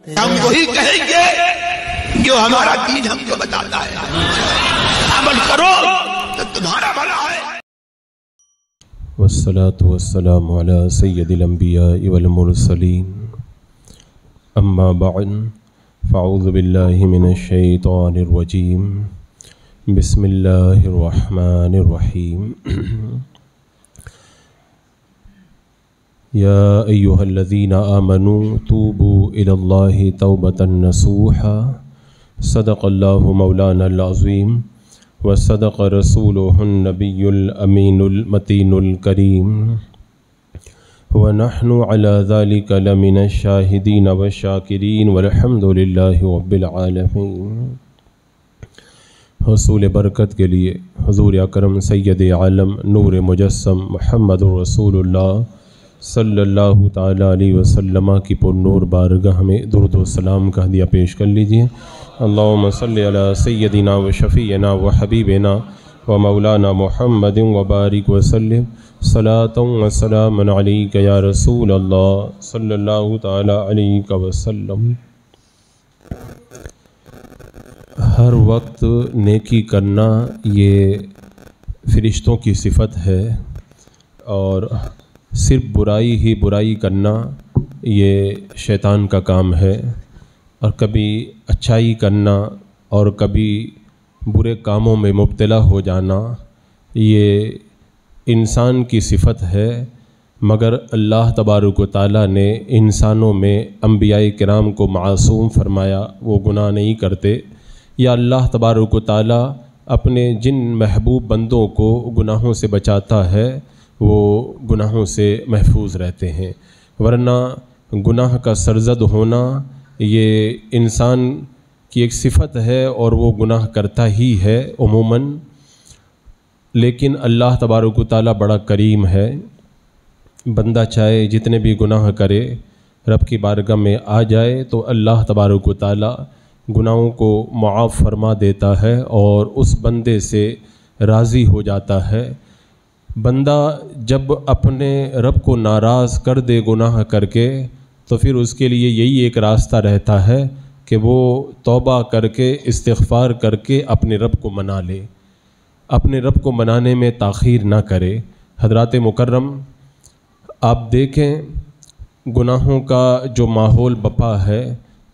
ہم وہی کہیں گے جو ہمارا دین ہم کو بتاتا ہے، عمل کرو تو تمہارا بھلا ہے۔ والصلاة والسلام على سید الانبیاء والمرسلین، اما بعد فاعوذ باللہ من الشیطان الرجیم، بسم اللہ الرحمن الرحیم۔ یا ایہا الذین آمنوا توبوا الی اللہ توبۃ نصوحا، صدق اللہ مولانا العظیم وصدق رسولہ النبی الامین المتین الکریم، ونحن علی ذلک لمن الشاہدین والشاکرین والحمد للہ رب العالمین۔ حصول برکت کے لیے حضور اکرم سید عالم نور مجسم محمد رسول اللہ صلی اللہ تعالیٰ علیہ وسلم کی پر نور بارگاہ میں درود و سلام کا ہدیہ پیش کر لیجئے۔ اللہم صلی علی سیدنا و شفیعنا و حبیبنا و مولانا محمد وبارک وسلم، صلاۃ و سلام علیک یا رسول اللہ صلی اللہ تعالیٰ علیہ وسلم۔ ہر وقت نیکی کرنا یہ فرشتوں کی صفت ہے، اور صرف برائی ہی برائی کرنا یہ شیطان کا کام ہے، اور کبھی اچھائی کرنا اور کبھی برے کاموں میں مبتلا ہو جانا یہ انسان کی صفت ہے۔ مگر اللہ تبارک و تعالیٰ نے انسانوں میں انبیاء کرام کو معصوم فرمایا، وہ گناہ نہیں کرتے، یا اللہ تبارک و تعالیٰ اپنے جن محبوب بندوں کو گناہوں سے بچاتا ہے وہ گناہوں سے محفوظ رہتے ہیں، ورنہ گناہ کا سرزد ہونا یہ انسان کی ایک صفت ہے اور وہ گناہ کرتا ہی ہے عموماً۔ لیکن اللہ تبارک و تعالیٰ بڑا کریم ہے، بندہ چاہے جتنے بھی گناہ کرے رب کی بارگاہ میں آ جائے تو اللہ تبارک و تعالیٰ گناہوں کو معاف فرما دیتا ہے اور اس بندے سے راضی ہو جاتا ہے۔ بندہ جب اپنے رب کو ناراض کر دے گناہ کر کے تو پھر اس کے لیے یہی ایک راستہ رہتا ہے کہ وہ توبہ کر کے استغفار کر کے اپنے رب کو منا لے، اپنے رب کو منانے میں تاخیر نہ کرے۔ حضرات مکرم، آپ دیکھیں گناہوں کا جو ماحول بپا ہے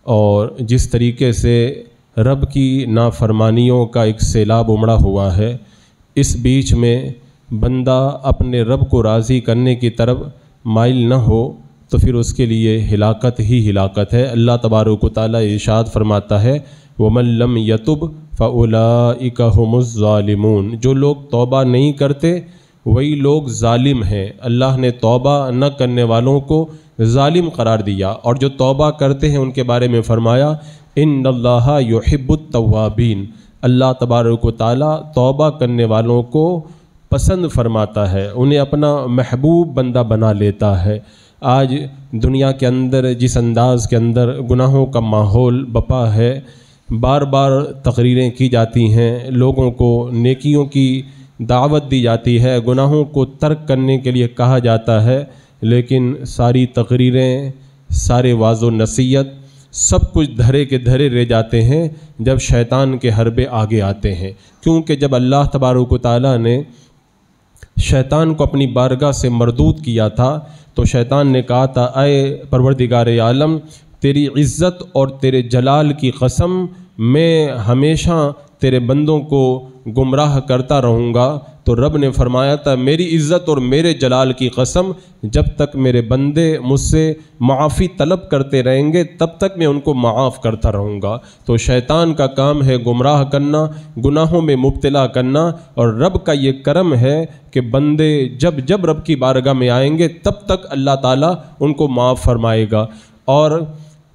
اور جس طریقے سے رب کی نافرمانیوں کا ایک سیلاب امڑا ہوا ہے، اس بیچ میں بندہ اپنے رب کو راضی کرنے کی طرف مائل نہ ہو تو پھر اس کے لیے ہلاکت ہی ہلاکت ہے۔ اللہ تبارک و تعالیٰ ارشاد فرماتا ہے وَمَن لَّمْ يَتُبْ فَأُولَٰئِكَ هُمُ الظَّالِمُونَ، جو لوگ توبہ نہیں کرتے وہی لوگ ظالم ہیں۔ اللہ نے توبہ نہ کرنے والوں کو ظالم قرار دیا، اور جو توبہ کرتے ہیں ان کے بارے میں فرمایا اِنَّ اللَّهَ يُحِبُّ التَّوَّابِينَ، اللہ تبارک و تعالیٰ توبہ کرنے والوں کو پسند فرماتا ہے، انہیں اپنا محبوب بندہ بنا لیتا ہے۔ آج دنیا کے اندر جس انداز کے اندر گناہوں کا ماحول بپا ہے، بار بار تقریریں کی جاتی ہیں، لوگوں کو نیکیوں کی دعوت دی جاتی ہے، گناہوں کو ترک کرنے کے لیے کہا جاتا ہے، لیکن ساری تقریریں، سارے واعظ و نصیحت سب کچھ دھرے کے دھرے رہ جاتے ہیں جب شیطان کے حربے آگے آتے ہیں۔ کیونکہ جب اللہ تبارک و تعالیٰ نے شیطان کو اپنی بارگاہ سے مردود کیا تھا تو شیطان نے کہا تھا اے پروردگار عالم، تیری عزت اور تیرے جلال کی قسم، میں ہمیشہ تیرے بندوں کو گمراہ کرتا رہوں گا۔ تو رب نے فرمایا تھا میری عزت اور میرے جلال کی قسم، جب تک میرے بندے مجھ سے معافی طلب کرتے رہیں گے تب تک میں ان کو معاف کرتا رہوں گا۔ تو شیطان کا کام ہے گمراہ کرنا، گناہوں میں مبتلا کرنا، اور رب کا یہ کرم ہے کہ بندے جب جب رب کی بارگاہ میں آئیں گے تب تک اللہ تعالیٰ ان کو معاف فرمائے گا۔ اور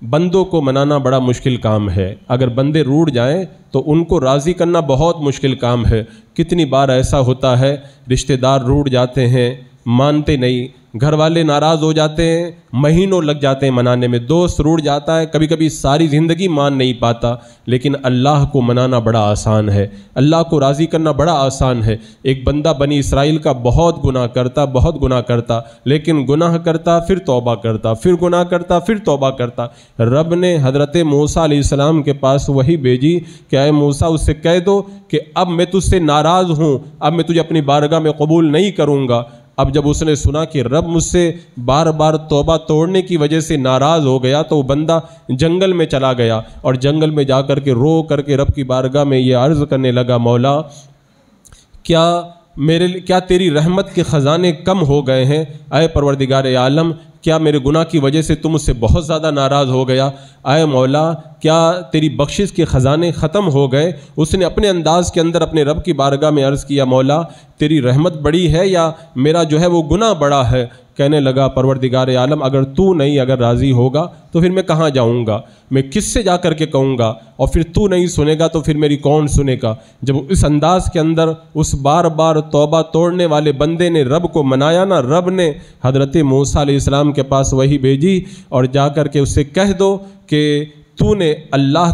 بندوں کو منانا بڑا مشکل کام ہے، اگر بندے روٹ جائیں تو ان کو راضی کرنا بہت مشکل کام ہے۔ کتنی بار ایسا ہوتا ہے رشتہ دار روٹ جاتے ہیں، مانتے نہیں، گھر والے ناراض ہو جاتے ہیں، مہینوں لگ جاتے ہیں منانے میں، دوست روٹ جاتا ہے، کبھی کبھی ساری زندگی مان نہیں پاتا، لیکن اللہ کو منانا بڑا آسان ہے، اللہ کو راضی کرنا بڑا آسان ہے۔ ایک بندہ بنی اسرائیل کا بہت گناہ کرتا، لیکن گناہ کرتا پھر توبہ کرتا، پھر گناہ کرتا پھر توبہ کرتا۔ رب نے حضرت موسیٰ علیہ السلام کے پاس وحی بھیجی کہ اے موسیٰ اس سے کہہ دو کہ اب میں تجھ سے ناراض ہوں، اب میں تجھے اپنی بارگاہ میں قبول نہیں کروں گا۔ اب جب اس نے سنا کہ رب مجھ سے بار بار توبہ توڑنے کی وجہ سے ناراض ہو گیا، تو وہ بندہ جنگل میں چلا گیا اور جنگل میں جا کر کے رو کر کے رب کی بارگاہ میں یہ عرض کرنے لگا، مولا کیا تیری رحمت کے خزانے کم ہو گئے ہیں؟ اے پروردگار عالم، کیا میرے گناہ کی وجہ سے تم مجھ سے بہت زیادہ ناراض ہو گیا؟ اے مولا، کیا تیری بخشش کے خزانے ختم ہو گئے؟ اس نے اپنے انداز کے اندر اپنے رب کی بارگاہ میں عرض کیا، مولا تیری رحمت بڑی ہے یا میرا جو ہے وہ گناہ بڑا ہے؟ کہنے لگا، پروردگار عالم اگر تو نہیں اگر راضی ہوگا تو پھر میں کہاں جاؤں گا؟ میں کس سے جا کر کے کہوں گا؟ اور پھر تو نہیں سنے گا تو پھر میری کون سنے گا؟ جب اس انداز کے اندر اس بار بار توبہ توڑنے والے بندے نے رب کو منایا نا، رب نے حضرت موسیٰ علیہ السلام کے پاس وحی بھیجی اور جا کر کے اس سے کہہ دو کہ تو نے اللہ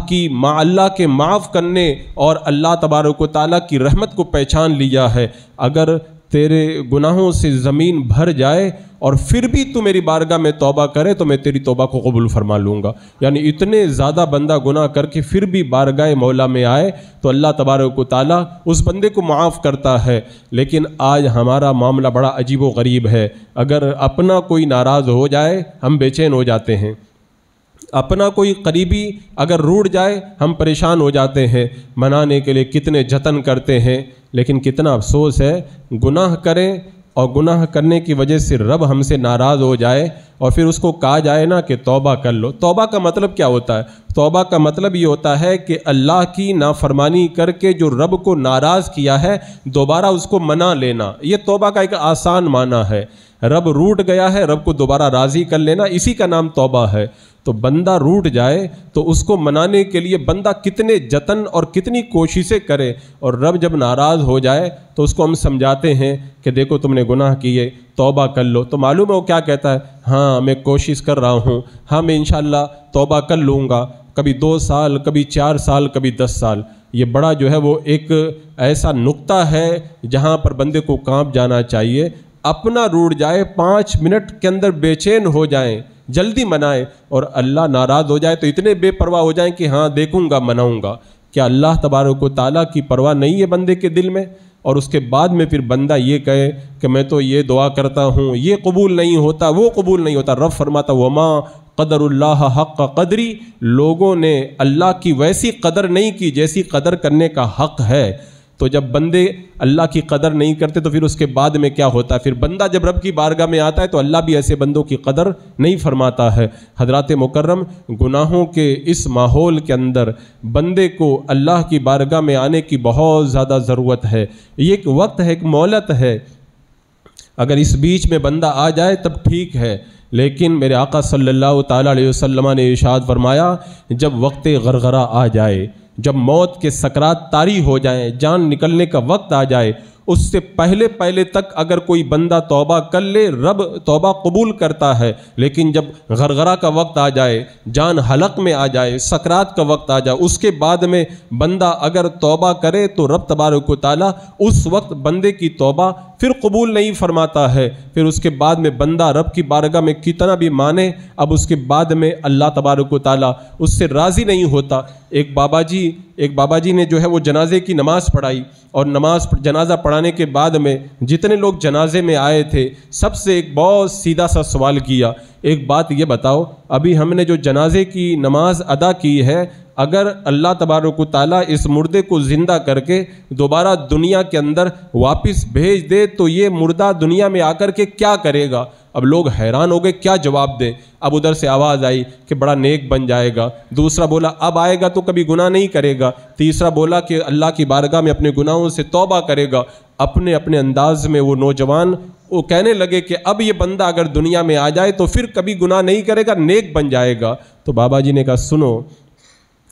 کے معاف کرنے اور اللہ تبارک و تعالیٰ کی رحمت کو پہچان لیا ہے۔ اگر تیرے گناہوں سے زمین بھر جائے اور پھر بھی تو میری بارگاہ میں توبہ کرے تو میں تیری توبہ کو قبول فرما لوں گا۔ یعنی اتنے زیادہ بندہ گناہ کر کے پھر بھی بارگاہ مولا میں آئے تو اللہ تبارک و تعالیٰ اس بندے کو معاف کرتا ہے۔ لیکن آج ہمارا معاملہ بڑا عجیب و غریب ہے، اگر اپنا کوئی ناراض ہو جائے ہم بے چین ہو جاتے ہیں، اپنا کوئی قریبی اگر روٹ جائے ہم پریشان ہو جاتے ہیں، منانے کے لیے کتنے جتن کرتے ہیں، لیکن کتنا افسوس ہے گناہ کریں اور گناہ کرنے کی وجہ سے رب ہم سے ناراض ہو جائے اور پھر اس کو کہا جائے نا کہ توبہ کر لو۔ توبہ کا مطلب کیا ہوتا ہے؟ توبہ کا مطلب یہ ہوتا ہے کہ اللہ کی نافرمانی کر کے جو رب کو ناراض کیا ہے دوبارہ اس کو منا لینا، یہ توبہ کا ایک آسان معنی ہے۔ رب روٹ گیا ہے، رب کو دوبارہ راضی کر لینا، اسی کا نام توبہ ہے۔ تو بندہ روٹ جائے تو اس کو منانے کے لیے بندہ کتنے جتن اور کتنی کوششیں کرے، اور رب جب ناراض ہو جائے تو اس کو ہم سمجھاتے ہیں کہ دیکھو تم نے گناہ کیے، توبہ کر لو، تو معلوم ہے وہ کیا کہتا ہے؟ ہاں میں کوشش کر رہا ہوں، ہاں میں انشاءاللہ توبہ کر لوں گا، کبھی 2 سال، کبھی 4 سال، کبھی 10 سال۔ یہ بڑا جو ہے وہ ایک ایسا نقطہ ہے جہاں پر بندے کو کانپ جانا چاہیے۔ اپنا روٹ جائے 5 منٹ کے اندر بے چین ہو جائیں، جلدی منائیں، اور اللہ ناراض ہو جائے تو اتنے بے پرواہ ہو جائیں کہ ہاں دیکھوں گا، مناؤں گا۔ کیا اللہ تبارک و تعالیٰ کی پرواہ نہیں ہے بندے کے دل میں؟ اور اس کے بعد میں پھر بندہ یہ کہے کہ میں تو یہ دعا کرتا ہوں، یہ قبول نہیں ہوتا، وہ قبول نہیں ہوتا۔ رب فرماتا وما قدر اللہ حق قدری، لوگوں نے اللہ کی ویسی قدر نہیں کی جیسی قدر کرنے کا حق ہے۔ تو جب بندے اللہ کی قدر نہیں کرتے تو پھر اس کے بعد میں کیا ہوتا ہے؟ پھر بندہ جب رب کی بارگاہ میں آتا ہے تو اللہ بھی ایسے بندوں کی قدر نہیں فرماتا ہے۔ حضرات مکرم، گناہوں کے اس ماحول کے اندر بندے کو اللہ کی بارگاہ میں آنے کی بہت زیادہ ضرورت ہے۔ یہ ایک وقت ہے، ایک مہلت ہے، اگر اس بیچ میں بندہ آ جائے تب ٹھیک ہے، لیکن میرے آقا صلی اللہ تعالیٰ علیہ وسلم نے ارشاد فرمایا جب وقت غرغرہ آ جائے، جب موت کے سکرات طاری ہو جائیں، جان نکلنے کا وقت آ جائے، اس سے پہلے تک اگر کوئی بندہ توبہ کر لے رب توبہ قبول کرتا ہے، لیکن جب غرغرہ کا وقت آ جائے، جان حلق میں آ جائے، سکرات کا وقت آ جائے، اس کے بعد میں بندہ اگر توبہ کرے تو رب تبارک و تعالیٰ اس وقت بندے کی توبہ پھر قبول نہیں فرماتا ہے۔ پھر اس کے بعد میں بندہ رب کی بارگاہ میں کتنا بھی مانے، اب اس کے بعد میں اللہ تبارک و تعالیٰ اس سے راضی نہیں ہوتا۔ ایک بابا جی نے جو ہے وہ جنازے کی نماز پڑھائی، اور جنازہ پڑھانے کے بعد میں جتنے لوگ جنازے میں آئے تھے سب سے ایک بہت سیدھا سا سوال کیا، ایک بات یہ بتاؤ، ابھی ہم نے جو جنازے کی نماز ادا کی ہے، اگر اللہ تبارک و تعالیٰ اس مردے کو زندہ کر کے دوبارہ دنیا کے اندر واپس بھیج دے تو یہ مردہ دنیا میں آ کر کے کیا کرے گا؟ اب لوگ حیران ہو گئے کیا جواب دیں۔ اب ادھر سے آواز آئی کہ بڑا نیک بن جائے گا، دوسرا بولا اب آئے گا تو کبھی گناہ نہیں کرے گا، تیسرا بولا کہ اللہ کی بارگاہ میں اپنے گناہوں سے توبہ کرے گا۔ اپنے انداز میں وہ نوجوان وہ کہنے لگے کہ اب یہ بندہ اگر دنیا میں آ جائے تو پھر کبھی گناہ نہیں کرے گا، نیک بن جائے گا۔ تو بابا جی نے کہا سنو،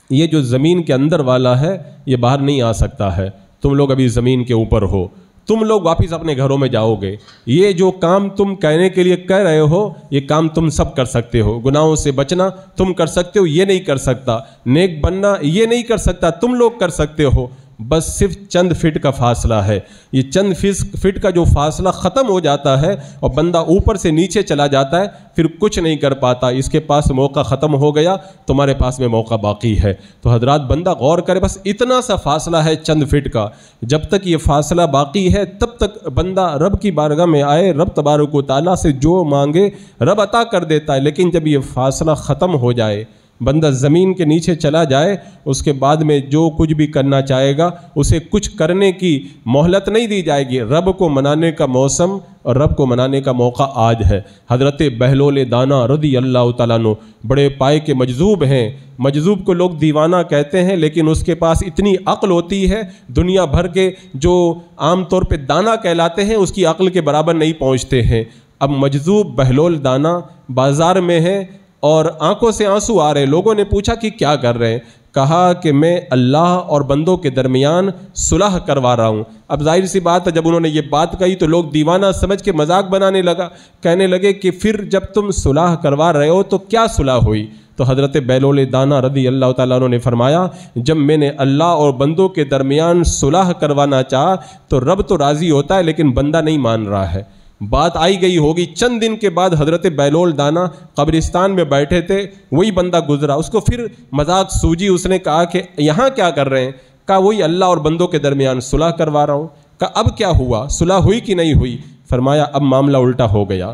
یہ جو زمین کے اندر والا ہے یہ باہر نہیں آ سکتا ہے، تم لوگ ابھی زمین کے اوپر ہو، تم لوگ واپس اپنے گھروں میں جاؤ گے. یہ جو کام تم کہنے کے لیے کہہ رہے ہو یہ کام تم سب کر سکتے ہو. گناہوں سے بچنا تم کر سکتے ہو, یہ نہیں کر سکتا. نیک بننا یہ نہیں کر سکتا, تم لوگ کر سکتے ہو. بس صرف چند فٹ کا فاصلہ ہے. یہ چند فٹ کا جو فاصلہ ختم ہو جاتا ہے اور بندہ اوپر سے نیچے چلا جاتا ہے, پھر کچھ نہیں کر پاتا. اس کے پاس موقع ختم ہو گیا, تمہارے پاس میں موقع باقی ہے. تو حضرات بندہ غور کرے, بس اتنا سا فاصلہ ہے چند فٹ کا. جب تک یہ فاصلہ باقی ہے تب تک بندہ رب کی بارگاہ میں آئے, رب تبارک و تعالیٰ سے جو مانگے رب عطا کر دیتا ہے. لیکن جب یہ فاصلہ ختم ہو جائے, بندہ زمین کے نیچے چلا جائے, اس کے بعد میں جو کچھ بھی کرنا چاہے گا اسے کچھ کرنے کی مہلت نہیں دی جائے گی. رب کو منانے کا موسم اور رب کو منانے کا موقع آج ہے. حضرت بہلول دانا رضی اللہ تعالیٰ عنہ بڑے پائے کے مجذوب ہیں. مجذوب کو لوگ دیوانہ کہتے ہیں, لیکن اس کے پاس اتنی عقل ہوتی ہے دنیا بھر کے جو عام طور پہ دانا کہلاتے ہیں اس کی عقل کے برابر نہیں پہنچتے ہیں. اب مجذوب بہلول دانا بازار میں ہیں اور آنکھوں سے آنسو آ رہے. لوگوں نے پوچھا کہ کیا کر رہے ہیں؟ کہا کہ میں اللہ اور بندوں کے درمیان صلح کروا رہا ہوں. اب ظاہر سی بات ہے, جب انہوں نے یہ بات کہی تو لوگ دیوانہ سمجھ کے مذاق بنانے لگا. کہنے لگے کہ پھر جب تم صلح کروا رہے ہو تو کیا صلح ہوئی؟ تو حضرت بہلول دانا رضی اللہ تعالیٰ عنہ نے فرمایا, جب میں نے اللہ اور بندوں کے درمیان صلح کروانا چاہا تو رب تو راضی ہوتا ہے لیکن بندہ نہیں مان رہا ہے. بات آئی گئی ہوگی. چند دن کے بعد حضرت بہلول دانا قبرستان میں بیٹھے تھے, وہی بندہ گزرا. اس کو پھر مذاق سوجی, اس نے کہا کہ یہاں کیا کر رہے ہیں؟ کہا وہی اللہ اور بندوں کے درمیان صلح کروا رہا ہوں. کہا اب کیا ہوا, صلح ہوئی کہ نہیں ہوئی؟ فرمایا اب معاملہ الٹا ہو گیا.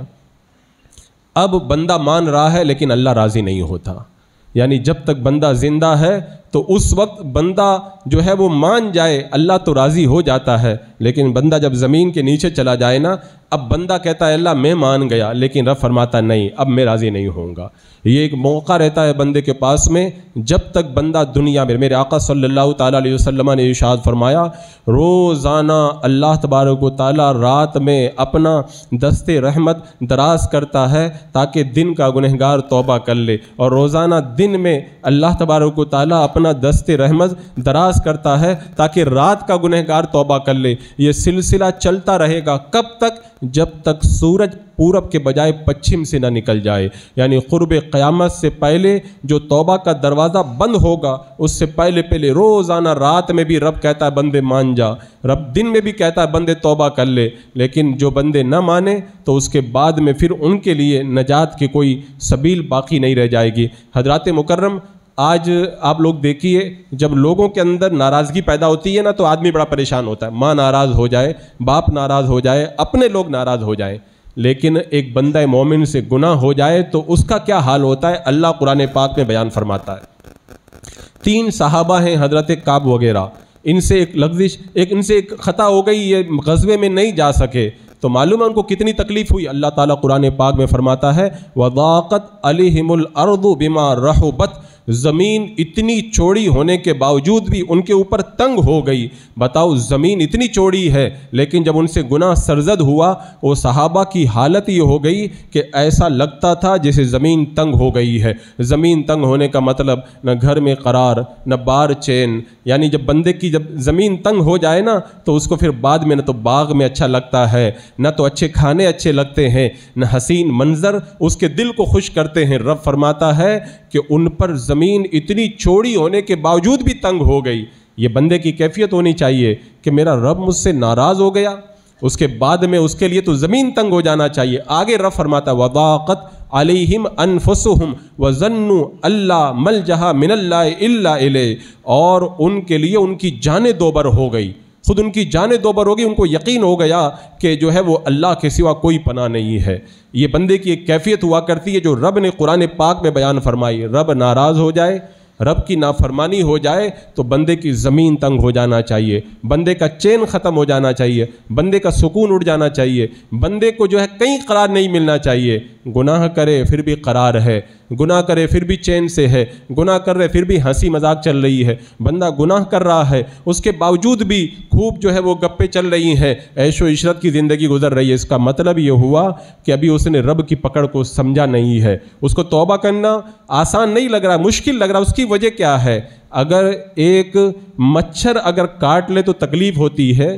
اب بندہ مان رہا ہے لیکن اللہ راضی نہیں ہوتا. یعنی جب تک بندہ زندہ ہے تو اس وقت بندہ جو ہے وہ مان جائے, اللہ تو راضی ہو جاتا ہے. لیکن بندہ جب زمین کے نیچے چلا جائے نا, اب بندہ کہتا ہے اللہ میں مان گیا, لیکن رب فرماتا نہیں اب میں راضی نہیں ہوں گا. یہ ایک موقع رہتا ہے بندے کے پاس میں, جب تک بندہ دنیا میں. میرے آقا صلی اللہ تعالیٰ علیہ وسلم نے ارشاد فرمایا, روزانہ اللہ تبارک و تعالیٰ رات میں اپنا دست رحمت دراز کرتا ہے تاکہ دن کا گنہگار توبہ کر لے, اور روزانہ دن میں اللہ تبارک و تعالیٰ اپنا دست رحمت دراز کرتا ہے تاکہ رات کا گنہگار توبہ کر لے. یہ سلسلہ چلتا رہے گا. کب تک؟ جب تک سورج پورب کے بجائے پچھم سے نہ نکل جائے. یعنی قرب قیامت سے پہلے جو توبہ کا دروازہ بند ہوگا, اس سے پہلے روزانہ رات میں بھی رب کہتا ہے بندے مان جا, رب دن میں بھی کہتا ہے بندے توبہ کر لے. لیکن جو بندے نہ مانے تو اس کے بعد میں پھر ان کے لیے نجات کی کوئی سبیل باقی نہیں رہ جائے گی. حضرات مکرم, آج آپ لوگ دیکھیے جب لوگوں کے اندر ناراضگی پیدا ہوتی ہے نا تو آدمی بڑا پریشان ہوتا ہے. ماں ناراض ہو جائے, باپ ناراض ہو جائے, اپنے لوگ ناراض ہو جائیں. لیکن ایک بندہ مومن سے گناہ ہو جائے تو اس کا کیا حال ہوتا ہے اللہ قرآن پاک میں بیان فرماتا ہے. 3 صحابہ ہیں حضرت کعب وغیرہ, ان سے ایک لغزش, ان سے ایک خطا ہو گئی, یہ غزوے میں نہیں جا سکے. تو معلوم ہے ان کو کتنی تکلیف ہوئی. اللہ تعالیٰ قرآن پاک میں فرماتا ہے وَضَاقَتْ عَلَيْهِمُ الْأَرْضُ بِمَا رَحُبَتْ, زمین اتنی چوڑی ہونے کے باوجود بھی ان کے اوپر تنگ ہو گئی. بتاؤ زمین اتنی چوڑی ہے, لیکن جب ان سے گناہ سرزد ہوا وہ صحابہ کی حالت یہ ہو گئی کہ ایسا لگتا تھا جیسے زمین تنگ ہو گئی ہے. زمین تنگ ہونے کا مطلب نہ گھر میں قرار, نہ بار چین. یعنی جب بندے کی جب زمین تنگ ہو جائے نا تو اس کو پھر بعد میں نہ تو باغ میں اچھا لگتا ہے, نہ تو اچھے کھانے اچھے لگتے ہیں, نہ حسین منظر اس کے دل کو خوش کرتے ہیں. رب فرماتا ہے کہ ان پر زمین اتنی چوڑی ہونے کے باوجود بھی تنگ ہو گئی. یہ بندے کی کیفیت ہونی چاہیے کہ میرا رب مجھ سے ناراض ہو گیا, اس کے بعد میں اس کے لیے تو زمین تنگ ہو جانا چاہیے. آگے رب فرماتا وَضَاقَتْ عَلَيْهِمْ أَنفُسُهُمْ وَظَنُّوا أَلَّا مَلْجَأَ مِنَ اللَّهِ إِلَّا إِلَيْهِ, اور ان کے لیے ان کی جانیں دوبر ہو گئی. خود ان کی جانیں دوبر ہو گئی, ان کو یقین ہو گیا کہ جو ہے وہ اللہ کے سوا کوئی پناہ نہیں ہے. یہ بندے کی ایک کیفیت ہوا کرتی ہے جو رب نے قرآن پاک میں بیان فرمائی. رب ناراض ہو جائے, رب کی نافرمانی ہو جائے تو بندے کی زمین تنگ ہو جانا چاہیے, بندے کا چین ختم ہو جانا چاہیے, بندے کا سکون اڑ جانا چاہیے, بندے کو جو ہے کہیں قرار نہیں ملنا چاہیے. گناہ کرے پھر بھی قرار ہے, گناہ کرے پھر بھی چین سے ہے, گناہ کر رہے پھر بھی ہنسی مذاق چل رہی ہے. بندہ گناہ کر رہا ہے اس کے باوجود بھی خوب جو ہے وہ گپے چل رہی ہیں, عیش و عشرت کی زندگی گزر رہی ہے. اس کا مطلب یہ ہوا کہ ابھی اس نے رب کی پکڑ کو سمجھا نہیں ہے. اس کو توبہ کرنا آسان نہیں لگ رہا, مشکل لگ رہا. اس کی وجہ کیا ہے؟ اگر ایک مچھر اگر کاٹ لے تو تکلیف ہوتی ہے,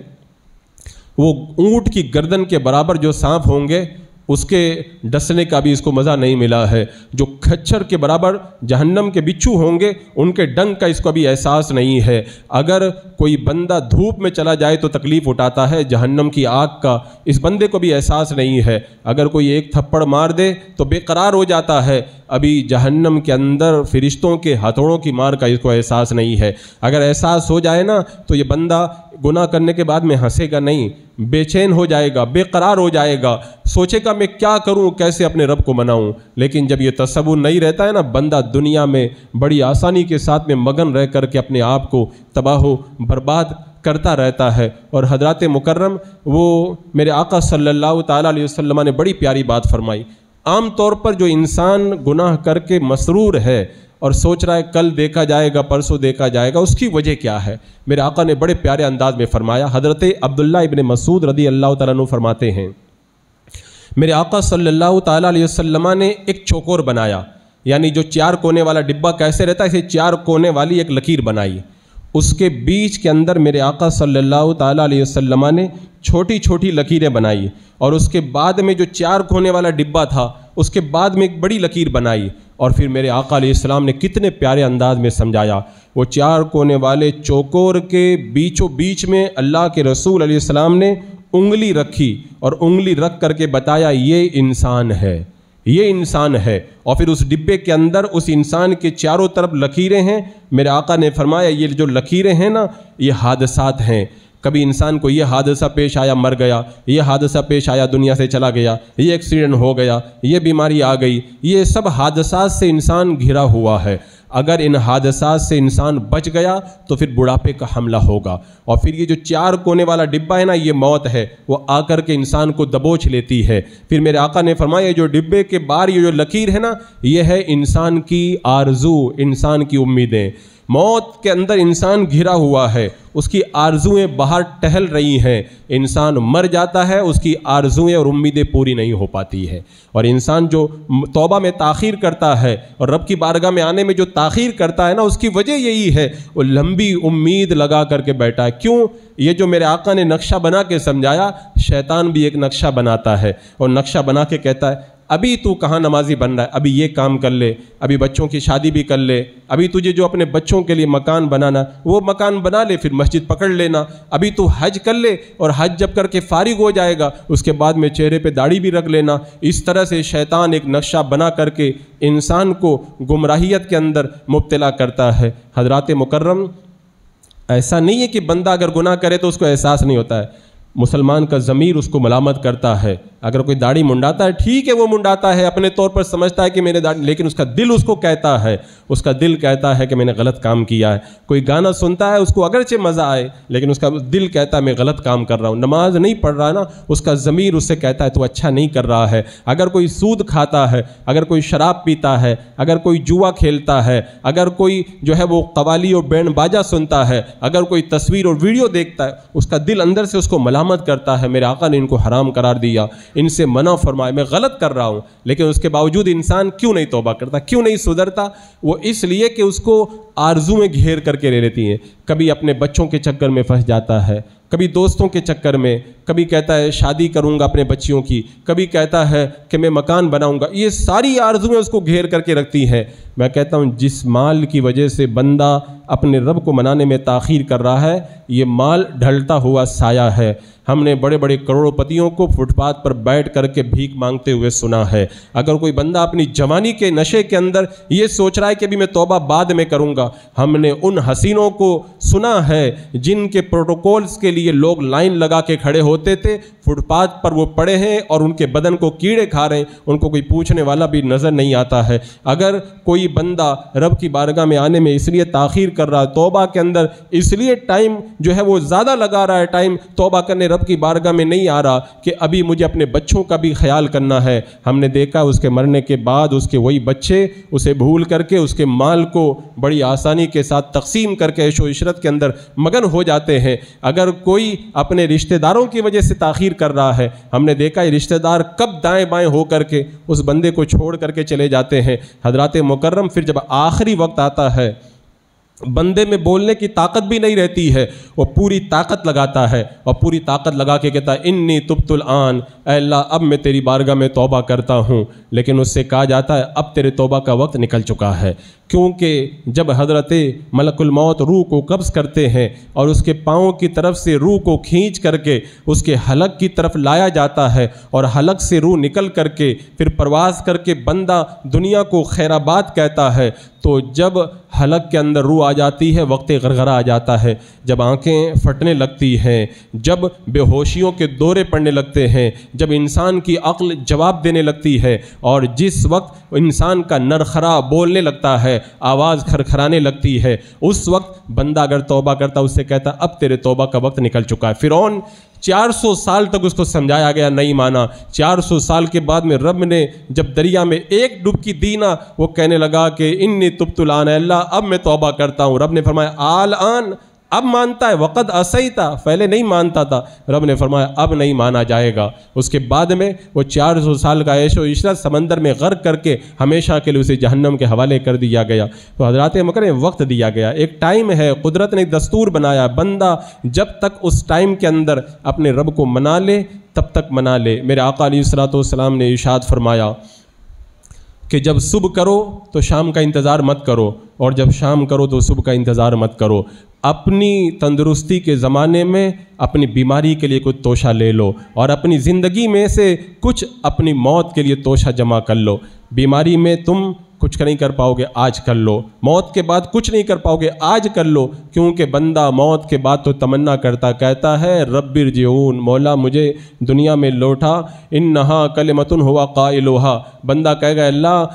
وہ اونٹ کی گردن کے برابر جو سانپ ہوں گے اس کے ڈسنے کا بھی اس کو مزہ نہیں ملا ہے، جو کھچر کے برابر جہنم کے بچھو ہوں گے ان کے ڈنگ کا اس کو بھی احساس نہیں ہے۔ اگر کوئی بندہ دھوپ میں چلا جائے تو تکلیف اٹھاتا ہے، جہنم کی آگ کا اس بندے کو بھی احساس نہیں ہے۔ اگر کوئی ایک تھپڑ مار دے تو بے قرار ہو جاتا ہے، ابھی جہنم کے اندر فرشتوں کے ہتھوڑوں کی مار کا اس کو احساس نہیں ہے۔ اگر احساس ہو جائے نا تو یہ بندہ گناہ کرنے کے بعد میں ہنسے گا نہیں، بے چین ہو جائے گا، بے قرار ہو جائے گا، سوچے گا میں کیا کروں، کیسے اپنے رب کو مناؤں۔ لیکن جب یہ تصور نہیں رہتا ہے نا، بندہ دنیا میں بڑی آسانی کے ساتھ میں مگن رہ کر کے اپنے آپ کو تباہ و برباد کرتا رہتا ہے۔ اور حضرات مکرم وہ میرے آقا صلی اللہ تعالیٰ علیہ وسلم نے بڑی پیاری بات فرمائی۔ عام طور پر جو انسان گناہ کر کے مسرور ہے اور سوچ رہا ہے کل دیکھا جائے گا، پرسوں دیکھا جائے گا، اس کی وجہ کیا ہے؟ میرے آقا نے بڑے پیارے انداز میں فرمایا۔ حضرت عبداللہ ابن مسعود رضی اللہ تعالیٰ عنہ فرماتے ہیں، میرے آقا صلی اللہ تعالیٰ علیہ وسلم نے ایک چوکور بنایا، یعنی جو 4 کونے والا ڈبہ کیسے رہتا ہے، اسے 4 کونے والی ایک لکیر بنائی۔ اس کے بیچ کے اندر میرے آقا صلی اللہ تعالیٰ علیہ وسلم نے چھوٹی چھوٹی لکیریں بنائی، اور اس کے بعد میں جو 4 کونے والا ڈبہ تھا اس کے بعد میں ایک بڑی لکیر بنائی۔ اور پھر میرے آقا علیہ السلام نے کتنے پیارے انداز میں سمجھایا، وہ 4 کونے والے چوکور کے بیچوں بیچ میں اللہ کے رسول علیہ السلام نے انگلی رکھی، اور انگلی رکھ کر کے بتایا یہ انسان ہے، یہ انسان ہے۔ اور پھر اس ڈبے کے اندر اس انسان کے چاروں طرف لکیریں ہیں۔ میرے آقا نے فرمایا یہ جو لکیریں ہیں نا، یہ حادثات ہیں، کبھی انسان کو یہ حادثہ پیش آیا مر گیا، یہ حادثہ پیش آیا دنیا سے چلا گیا، یہ ایکسیڈنٹ ہو گیا، یہ بیماری آ گئی، یہ سب حادثات سے انسان گھرا ہوا ہے۔ اگر ان حادثات سے انسان بچ گیا تو پھر بڑھاپے کا حملہ ہوگا، اور پھر یہ جو 4 کونے والا ڈبہ ہے نا، یہ موت ہے، وہ آ کر کے انسان کو دبوچ لیتی ہے۔ پھر میرے آقا نے فرمایا جو ڈبے کے باہر یہ جو لکیر ہے نا، یہ ہے انسان کی آرزو، انسان کی امیدیں۔ موت کے اندر انسان گھرا ہوا ہے، اس کی آرزویں باہر ٹہل رہی ہیں، انسان مر جاتا ہے، اس کی آرزویں اور امیدیں پوری نہیں ہو پاتی ہے۔ اور انسان جو توبہ میں تاخیر کرتا ہے اور رب کی بارگاہ میں آنے میں جو تاخیر کرتا ہے نا، اس کی وجہ یہی ہے، وہ لمبی امید لگا کر کے بیٹھا ہے۔ کیوں؟ یہ جو میرے آقا نے نقشہ بنا کے سمجھایا، شیطان بھی ایک نقشہ بناتا ہے، اور نقشہ بنا کے کہتا ہے ابھی تو کہاں نمازی بن رہا ہے، ابھی یہ کام کر لے، ابھی بچوں کی شادی بھی کر لے، ابھی تجھے جو اپنے بچوں کے لیے مکان بنانا وہ مکان بنا لے، پھر مسجد پکڑ لینا، ابھی تو حج کر لے، اور حج جب کر کے فارغ ہو جائے گا اس کے بعد میں چہرے پہ داڑھی بھی رکھ لینا۔ اس طرح سے شیطان ایک نقشہ بنا کر کے انسان کو گمراہیت کے اندر مبتلا کرتا ہے۔ حضرات مکرم، ایسا نہیں ہے کہ بندہ اگر گناہ کرے تو اس کو احساس نہیں ہوتا ہے، مسلمان کا ضمیر اس کو ملامت کرتا ہے۔ اگر کوئی داڑھی منڈاتا ہے ٹھیک ہے، وہ منڈاتا ہے اپنے طور پر، سمجھتا ہے کہ میں نے داڑھی، لیکن اس کا دل اس کو کہتا ہے، اس کا دل کہتا ہے کہ میں نے غلط کام کیا ہے۔ کوئی گانا سنتا ہے اس کو اگرچہ مزہ آئے، لیکن اس کا دل کہتا ہے میں غلط کام کر رہا ہوں۔ نماز نہیں پڑھ رہا نا، اس کا ضمیر اس سے کہتا ہے تو اچھا نہیں کر رہا ہے۔ اگر کوئی سود کھاتا ہے، اگر کوئی شراب پیتا ہے، اگر کوئی جوا کھیلتا ہے، اگر کوئی جو ہے وہ قوالی اور بینڈ باجا سنتا ہے، اگر کوئی تصویر اور ویڈیو دیکھتا ہے، اس کا دل اندر سے اس کو ملامت کرتا ہے، میرے آقا نے ان کو حرام قرار دیا، ان سے منع فرمایا، میں غلط کر رہا ہوں۔ لیکن اس کے باوجود انسان کیوں نہیں توبہ کرتا، کیوں نہیں سدھرتا؟ وہ اس لیے کہ اس کو آرزویں گھیر کر کے لے لیتی ہیں۔ کبھی اپنے بچوں کے چکر میں پھنس جاتا ہے، کبھی دوستوں کے چکر میں، کبھی کہتا ہے شادی کروں گا اپنے بچیوں کی، کبھی کہتا ہے کہ میں مکان بناؤں گا۔ یہ ساری آرزویں اس کو گھیر کر کے رکھتی ہیں۔ میں کہتا ہوں جس مال کی وجہ سے بندہ اپنے رب کو منانے میں تاخیر کر رہا ہے، یہ مال ڈھلتا ہوا سایہ ہے۔ ہم نے بڑے بڑے کروڑوں پتیوں کو فٹ پاتھ پر بیٹھ کر کے بھیک مانگتے ہوئے سنا ہے۔ اگر کوئی بندہ اپنی جوانی کے نشے کے اندر یہ سوچ رہا ہے کہ ابھی میں توبہ بعد میں کروں گا، ہم نے ان حسینوں کو سنا ہے جن کے پروٹوکولز کے لیے لوگ لائن لگا کے کھڑے ہوتے تھے، فٹ پاتھ پر وہ پڑے ہیں اور ان کے بدن کو کیڑے کھا رہے ہیں، ان کو کوئی پوچھنے والا بھی نظر نہیں آتا ہے۔ اگر کوئی بندہ رب کی بارگاہ میں آنے میں اس لیے تاخیر کر رہا ہے، توبہ کے اندر اس لیے ٹائم جو ہے وہ زیادہ لگا رہا ہے، ٹائم توبہ کرنے رب کی بارگاہ میں نہیں آ رہا کہ ابھی مجھے اپنے بچوں کا بھی خیال کرنا ہے۔ ہم نے دیکھا اس کے مرنے کے بعد اس کے وہی بچے اسے بھول کر کے اس کے مال کو بڑی آسانی کے ساتھ تقسیم کر کے عیش و عشرت کے اندر مگن ہو جاتے ہیں۔ اگر کوئی اپنے رشتہ داروں کی وجہ سے تاخیر کر رہا ہے، ہم نے دیکھا یہ رشتہ دار کب دائیں بائیں ہو کر کے اس بندے کو چھوڑ کر کے چلے جاتے ہیں۔ حضرات مکرم، پھر جب آخری وقت آتا ہے بندے میں بولنے کی طاقت بھی نہیں رہتی ہے، وہ پوری طاقت لگاتا ہے اور پوری طاقت لگا کے کہتا ہے انی تبت الآن، اے اللہ اب میں تیری بارگاہ میں توبہ کرتا ہوں. لیکن اس سے کہا جاتا ہے اب تیرے توبہ کا وقت نکل چکا ہے، کیونکہ جب حضرت ملک الموت روح کو قبض کرتے ہیں اور اس کے پاؤں کی طرف سے روح کو کھینچ کر کے اس کے حلق کی طرف لایا جاتا ہے اور حلق سے روح نکل کر کے پھر پرواز کر کے بندہ دنیا کو خیرآباد کہتا ہے، تو جب حلق کے اندر روح آ جاتی ہے وقت غرغرہ آ جاتا ہے، جب آنکھیں پھٹنے لگتی ہیں، جب بے ہوشیوں کے دورے پڑنے لگتے ہیں، جب انسان کی عقل جواب دینے لگتی ہے اور جس وقت انسان کا نرخرا بولنے لگتا ہے، آواز کھرکھرانے لگتی ہے، اس وقت بندہ اگر توبہ کرتا اس سے کہتا اب تیرے توبہ کا وقت نکل چکا ہے. فرعون 400 سال تک اس کو سمجھایا گیا، نہیں مانا. 400 سال کے بعد میں رب نے جب دریا میں ایک ڈبکی دی نا، وہ کہنے لگا کہ انی تبت الآن، اللہ اب میں توبہ کرتا ہوں. رب نے فرمایا آلآن، اب مانتا ہے، وقد عصیتا، پہلے نہیں مانتا تھا. رب نے فرمایا اب نہیں مانا جائے گا. اس کے بعد میں وہ 400 سال کا عیش و عشرت سمندر میں غرق کر کے ہمیشہ کے لیے اسے جہنم کے حوالے کر دیا گیا. تو حضرات مکرم وقت دیا گیا، ایک ٹائم ہے، قدرت نے ایک دستور بنایا، بندہ جب تک اس ٹائم کے اندر اپنے رب کو منا لے تب تک منا لے. میرے آقا علیہ الصلوۃ والسلام نے ارشاد فرمایا کہ جب صبح کرو تو شام کا انتظار مت کرو، اور جب شام کرو تو صبح کا انتظار مت کرو. اپنی تندرستی کے زمانے میں اپنی بیماری کے لیے کچھ توشہ لے لو، اور اپنی زندگی میں سے کچھ اپنی موت کے لیے توشہ جمع کر لو. بیماری میں تم کچھ نہیں کر پاؤ گے، آج کر لو. موت کے بعد کچھ نہیں کر پاؤ گے، آج کر لو. کیونکہ بندہ موت کے بعد تو تمنا کہتا ہے رب ارجعون، مولا مجھے دنیا میں لوٹا. انہا کلمۃ ہوا قائلھا، بندہ کہے گا اللہ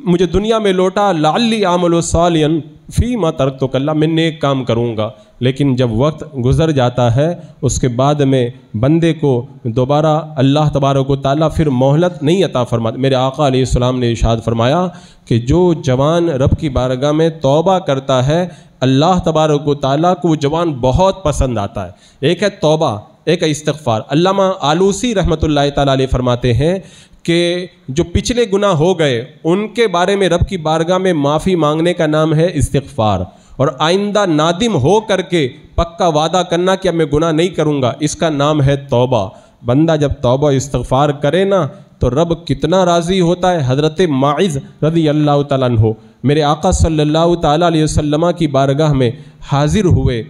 مجھے دنیا میں لوٹا، لعلی اعمل صالحا فیما ترکتک، اللہ میں نیک کام کروں گا. لیکن جب وقت گزر جاتا ہے اس کے بعد میں بندے کو دوبارہ اللہ تبارک و تعالیٰ پھر مہلت نہیں عطا فرماتا. میرے آقا علیہ السلام نے ارشاد فرمایا کہ جو جوان رب کی بارگاہ میں توبہ کرتا ہے اللہ تبارک و تعالیٰ کو وہ جوان بہت پسند آتا ہے. ایک ہے توبہ، ایک ہے استغفار. علامہ آلوسی رحمۃ اللہ تعالیٰ علیہ فرماتے ہیں کہ جو پچھلے گناہ ہو گئے ان کے بارے میں رب کی بارگاہ میں معافی مانگنے کا نام ہے استغفار، اور آئندہ نادم ہو کر کے پکا وعدہ کرنا کہ اب میں گناہ نہیں کروں گا، اس کا نام ہے توبہ. بندہ جب توبہ استغفار کرے نا تو رب کتنا راضی ہوتا ہے. حضرت ماعز رضی اللہ تعالیٰ عنہ میرے آقا صلی اللہ تعالیٰ علیہ وسلم کی بارگاہ میں حاضر ہوئے،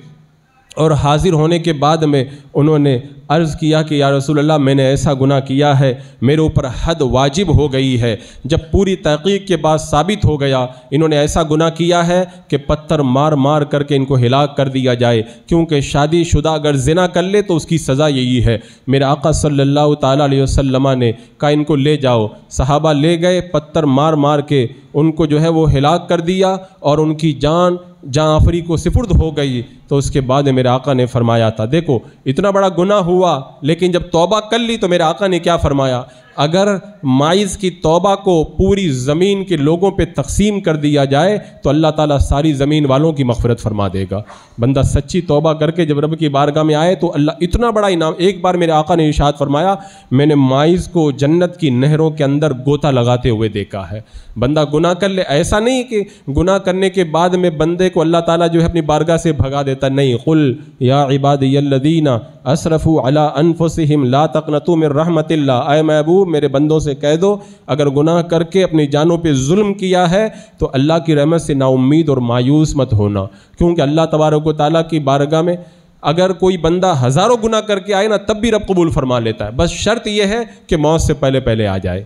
اور حاضر ہونے کے بعد میں انہوں نے عرض کیا کہ یا رسول اللہ میں نے ایسا گناہ کیا ہے، میرے اوپر حد واجب ہو گئی ہے. جب پوری تحقیق کے بعد ثابت ہو گیا انہوں نے ایسا گناہ کیا ہے کہ پتھر مار مار کر کے ان کو ہلاک کر دیا جائے، کیونکہ شادی شدہ اگر زنا کر لے تو اس کی سزا یہی ہے. میرے آقا صلی اللہ تعالیٰ علیہ وسلم نے کہا ان کو لے جاؤ. صحابہ لے گئے، پتھر مار مار کے ان کو جو ہے وہ ہلاک کر دیا اور ان کی جان آفری کو سپرد ہو گئی. تو اس کے بعد میرے آقا نے فرمایا تھا، دیکھو اتنا بڑا گناہ ہوا لیکن جب توبہ کر لی تو میرے آقا نے کیا فرمایا، اگر ماعز کی توبہ کو پوری زمین کے لوگوں پہ تقسیم کر دیا جائے تو اللہ تعالیٰ ساری زمین والوں کی مغفرت فرما دے گا. بندہ سچی توبہ کر کے جب رب کی بارگاہ میں آئے تو اللہ اتنا بڑا انعام. ایک بار میرے آقا نے ارشاد فرمایا میں نے ماعز کو جنت کی نہروں کے اندر گوتا لگاتے ہوئے دیکھا ہے. بندہ گناہ کر لے، ایسا نہیں کہ گناہ کرنے کے بعد میں بندے کو اللہ تعالیٰ جو ہے اپنی بارگاہ سے بھگا دیتا، نہیں. قل یا عبادی الذین اسرفوا علی انفسہم لا تقنطوا من رحمت اللہ، اے محبوب میرے بندوں سے کہہ دو اگر گناہ کر کے اپنی جانوں پہ ظلم کیا ہے تو اللہ کی رحمت سے نا امید اور مایوس مت ہونا. کیونکہ اللہ تبارک و تعالیٰ کی بارگاہ میں اگر کوئی بندہ ہزاروں گناہ کر کے آئے نا تب بھی رب قبول فرما لیتا ہے، بس شرط یہ ہے کہ موت سے پہلے پہلے آ جائے.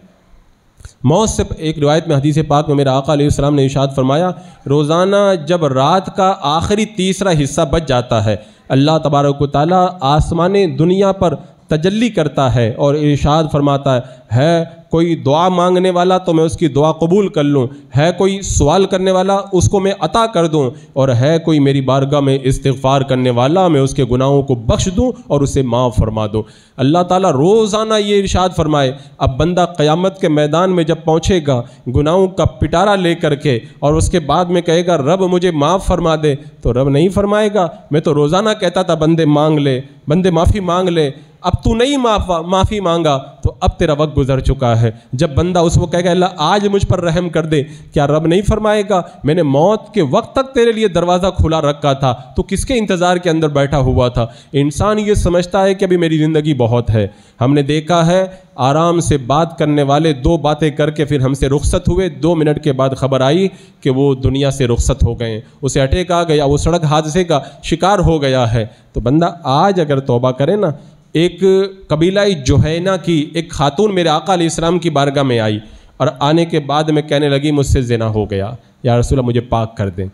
موت سے ایک روایت میں حدیث پاک میں میرا آقا علیہ السلام نے ارشاد فرمایا روزانہ جب رات کا آخری تیسرا حصہ بچ جاتا ہے اللہ تبارک و تعالیٰ آسمان دنیا پر تجلی کرتا ہے اور ارشاد فرماتا ہے کوئی دعا مانگنے والا تو میں اس کی دعا قبول کر لوں، ہے کوئی سوال کرنے والا اس کو میں عطا کر دوں، اور ہے کوئی میری بارگاہ میں استغفار کرنے والا میں اس کے گناہوں کو بخش دوں اور اسے معاف فرما دوں. اللہ تعالیٰ روزانہ یہ ارشاد فرمائے. اب بندہ قیامت کے میدان میں جب پہنچے گا گناہوں کا پٹارا لے کر کے اور اس کے بعد میں کہے گا رب مجھے معاف فرما دے، تو رب نہیں فرمائے گا. میں تو روزانہ کہتا تھا بندے مانگ لے، بندے معافی مانگ لے، اب تو نہیں معافی مانگا تو اب تیرا وقت گزر چکا ہے۔ جب بندہ اس کو کہے گا اللہ آج مجھ پر رحم کر دے، کیا رب نہیں فرمائے گا میں نے موت کے وقت تک تیرے لیے دروازہ کھلا رکھا تھا، تو کس کے انتظار کے اندر بیٹھا ہوا تھا؟ انسان یہ سمجھتا ہے کہ ابھی میری زندگی بہت ہے۔ ہم نے دیکھا ہے آرام سے بات کرنے والے 2 باتیں کر کے پھر ہم سے رخصت ہوئے، 2 منٹ کے بعد خبر آئی کہ وہ دنیا سے رخصت ہو گئے، اسے اٹیک آ گیا، وہ سڑک حادثے کا شکار ہو گیا ہے۔ تو بندہ آج اگر توبہ کرے نا، ایک قبیلہ جوہینہ کی ایک خاتون میرے آقا علیہ السلام کی بارگاہ میں آئی اور آنے کے بعد میں کہنے لگی مجھ سے زنا ہو گیا، یا رسول اللہ مجھے پاک کر دیں۔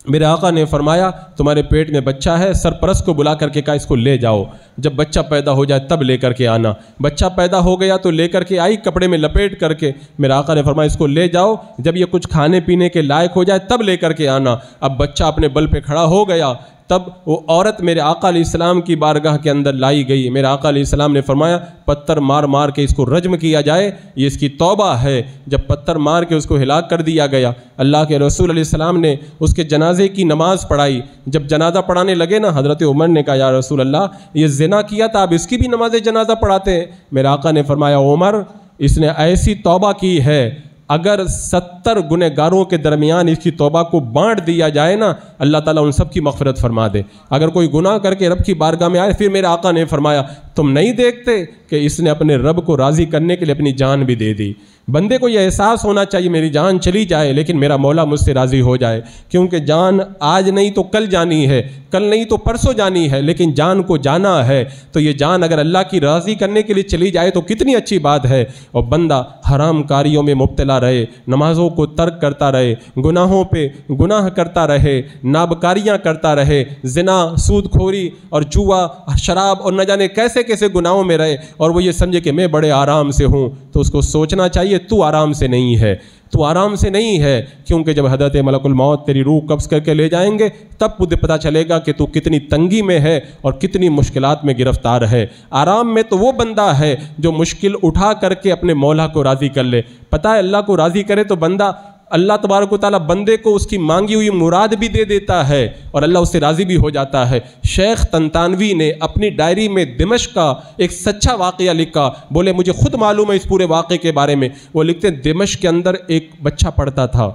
میرے آقا نے فرمایا تمہارے پیٹ میں بچہ ہے، سرپرست کو بلا کر کے کہا اس کو لے جاؤ، جب بچہ پیدا ہو جائے تب لے کر کے آنا۔ بچہ پیدا ہو گیا تو لے کر کے آئی، کپڑے میں لپیٹ کر کے۔ میرے آقا نے فرمایا اس کو لے جاؤ، جب یہ کچھ کھانے پینے کے لائق ہو جائے تب لے کر کے آنا۔ اب بچہ اپنے بل پہ کھڑا ہو گیا، تب وہ عورت میرے آقا علیہ السلام کی بارگاہ کے اندر لائی گئی۔ میرے آقا علیہ السلام نے فرمایا پتھر مار مار کے اس کو رجم کیا جائے، یہ اس کی توبہ ہے۔ جب پتھر مار کے اس کو ہلاک کر دیا گیا، اللہ کے رسول علیہ السلام نے اس کے جنازے کی نماز پڑھائی۔ جب جنازہ پڑھانے لگے نا، حضرت عمر نے کہا یا رسول اللہ یہ زنا کیا تھا، اب اس کی بھی نماز جنازہ پڑھاتے ہیں؟ میرے آقا نے فرمایا عمر اس نے ایسی توبہ کی ہے، اگر 70 گنہگاروں کے درمیان اس کی توبہ کو بانٹ دیا جائے نا، اللہ تعالیٰ ان سب کی مغفرت فرما دے۔ اگر کوئی گناہ کر کے رب کی بارگاہ میں آئے، پھر میرے آقا نے فرمایا تم نہیں دیکھتے کہ اس نے اپنے رب کو راضی کرنے کے لیے اپنی جان بھی دے دی۔ بندے کو یہ احساس ہونا چاہیے میری جان چلی جائے لیکن میرا مولا مجھ سے راضی ہو جائے، کیونکہ جان آج نہیں تو کل جانی ہے، کل نہیں تو پرسوں جانی ہے، لیکن جان کو جانا ہے۔ تو یہ جان اگر اللہ کی راضی کرنے کے لیے چلی جائے تو کتنی اچھی بات ہے۔ اور بندہ حرام کاریوں میں مبتلا رہے، نمازوں کو ترک کرتا رہے، گناہوں پہ گناہ کرتا رہے، نابکاریاں کرتا رہے، زنا، سود خوری اور جوا، شراب اور نہ جانے کیسے کیسے گناہوں میں رہے، اور وہ یہ سمجھے کہ میں بڑے آرام سے ہوں، تو اس کو سوچنا چاہیے تو آرام سے نہیں ہے، تو آرام سے نہیں ہے، کیونکہ جب حضرت ملک الموت تیری روح قبض کر کے لے جائیں گے تب تجھے پتہ چلے گا کہ تو کتنی تنگی میں ہے اور کتنی مشکلات میں گرفتار ہے۔ آرام میں تو وہ بندہ ہے جو مشکل اٹھا کر کے اپنے مولا کو راضی کر لے۔ پتہ ہے اللہ کو راضی کرے تو بندہ اللہ تبارک و تعالیٰ بندے کو اس کی مانگی ہوئی مراد بھی دے دیتا ہے اور اللہ اس سے راضی بھی ہو جاتا ہے۔ شیخ طنطاوی نے اپنی ڈائری میں دمشق کا ایک سچا واقعہ لکھا، بولے مجھے خود معلوم ہے اس پورے واقعے کے بارے میں۔ وہ لکھتے ہیں دمشق کے اندر ایک بچہ پڑھتا تھا،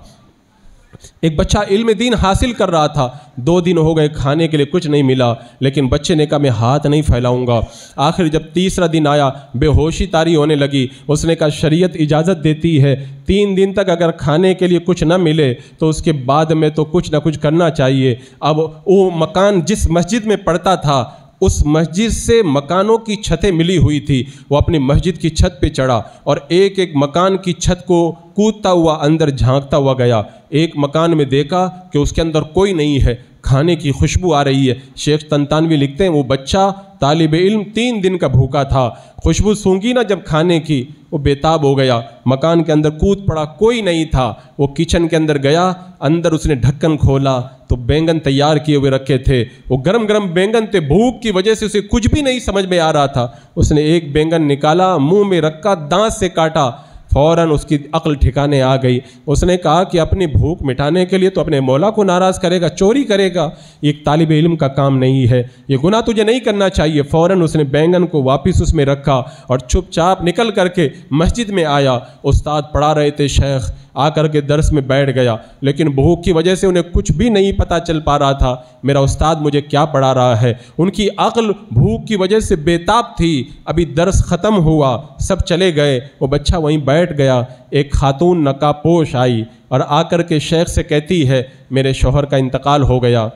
ایک بچہ علم دین حاصل کر رہا تھا، 2 دن ہو گئے کھانے کے لیے کچھ نہیں ملا، لیکن بچے نے کہا میں ہاتھ نہیں پھیلاؤں گا۔ آخر جب تیسرا دن آیا، بے ہوشی طاری ہونے لگی، اس نے کہا شریعت اجازت دیتی ہے 3 دن تک اگر کھانے کے لیے کچھ نہ ملے تو اس کے بعد میں تو کچھ نہ کچھ کرنا چاہیے۔ اب وہ مکان جس مسجد میں پڑھتا تھا اس مسجد سے مکانوں کی چھتیں ملی ہوئی تھی، وہ اپنی مسجد کی چھت پہ چڑھا اور ایک ایک مکان کی چھت کو کودتا ہوا اندر جھانکتا ہوا گیا۔ ایک مکان میں دیکھا کہ اس کے اندر کوئی نہیں ہے، کھانے کی خوشبو آ رہی ہے۔ شیخ طنطاوی لکھتے ہیں وہ بچہ طالب علم 3 دن کا بھوکا تھا، خوشبو سونگی نا جب کھانے کی، وہ بےتاب ہو گیا، مکان کے اندر کود پڑا، کوئی نہیں تھا۔ وہ کچن کے اندر گیا، اندر اس نے ڈھکن کھولا تو بینگن تیار کیے ہوئے رکھے تھے، وہ گرم گرم بینگن تھے، بھوک کی وجہ سے اسے کچھ بھی نہیں سمجھ میں آ رہا تھا۔ اس نے ایک بینگن نکالا، منہ میں رکھا، دانت سے کاٹا، فوراً اس کی عقل ٹھکانے آ گئی۔ اس نے کہا کہ اپنی بھوک مٹانے کے لیے تو اپنے مولا کو ناراض کرے گا، چوری کرے گا، یہ ایک طالب علم کا کام نہیں ہے، یہ گناہ تجھے نہیں کرنا چاہیے۔ فوراً اس نے بینگن کو واپس اس میں رکھا اور چپ چاپ نکل کر کے مسجد میں آیا۔ استاد پڑھا رہے تھے، شیخ آ کر کے درس میں بیٹھ گیا، لیکن بھوک کی وجہ سے انہیں کچھ بھی نہیں پتہ چل پا رہا تھا میرا استاد مجھے کیا پڑھا رہا ہے۔ ان کی عقل بھوک کی وجہ سے بےتاب تھی۔ ابھی درس ختم ہوا، سب چلے گئے، وہ بچہ وہیں بیٹھ گیا۔ ایک خاتون نقاب پوش آئی اور آ کر کے شیخ سے کہتی ہے میرے شوہر کا انتقال ہو گیا،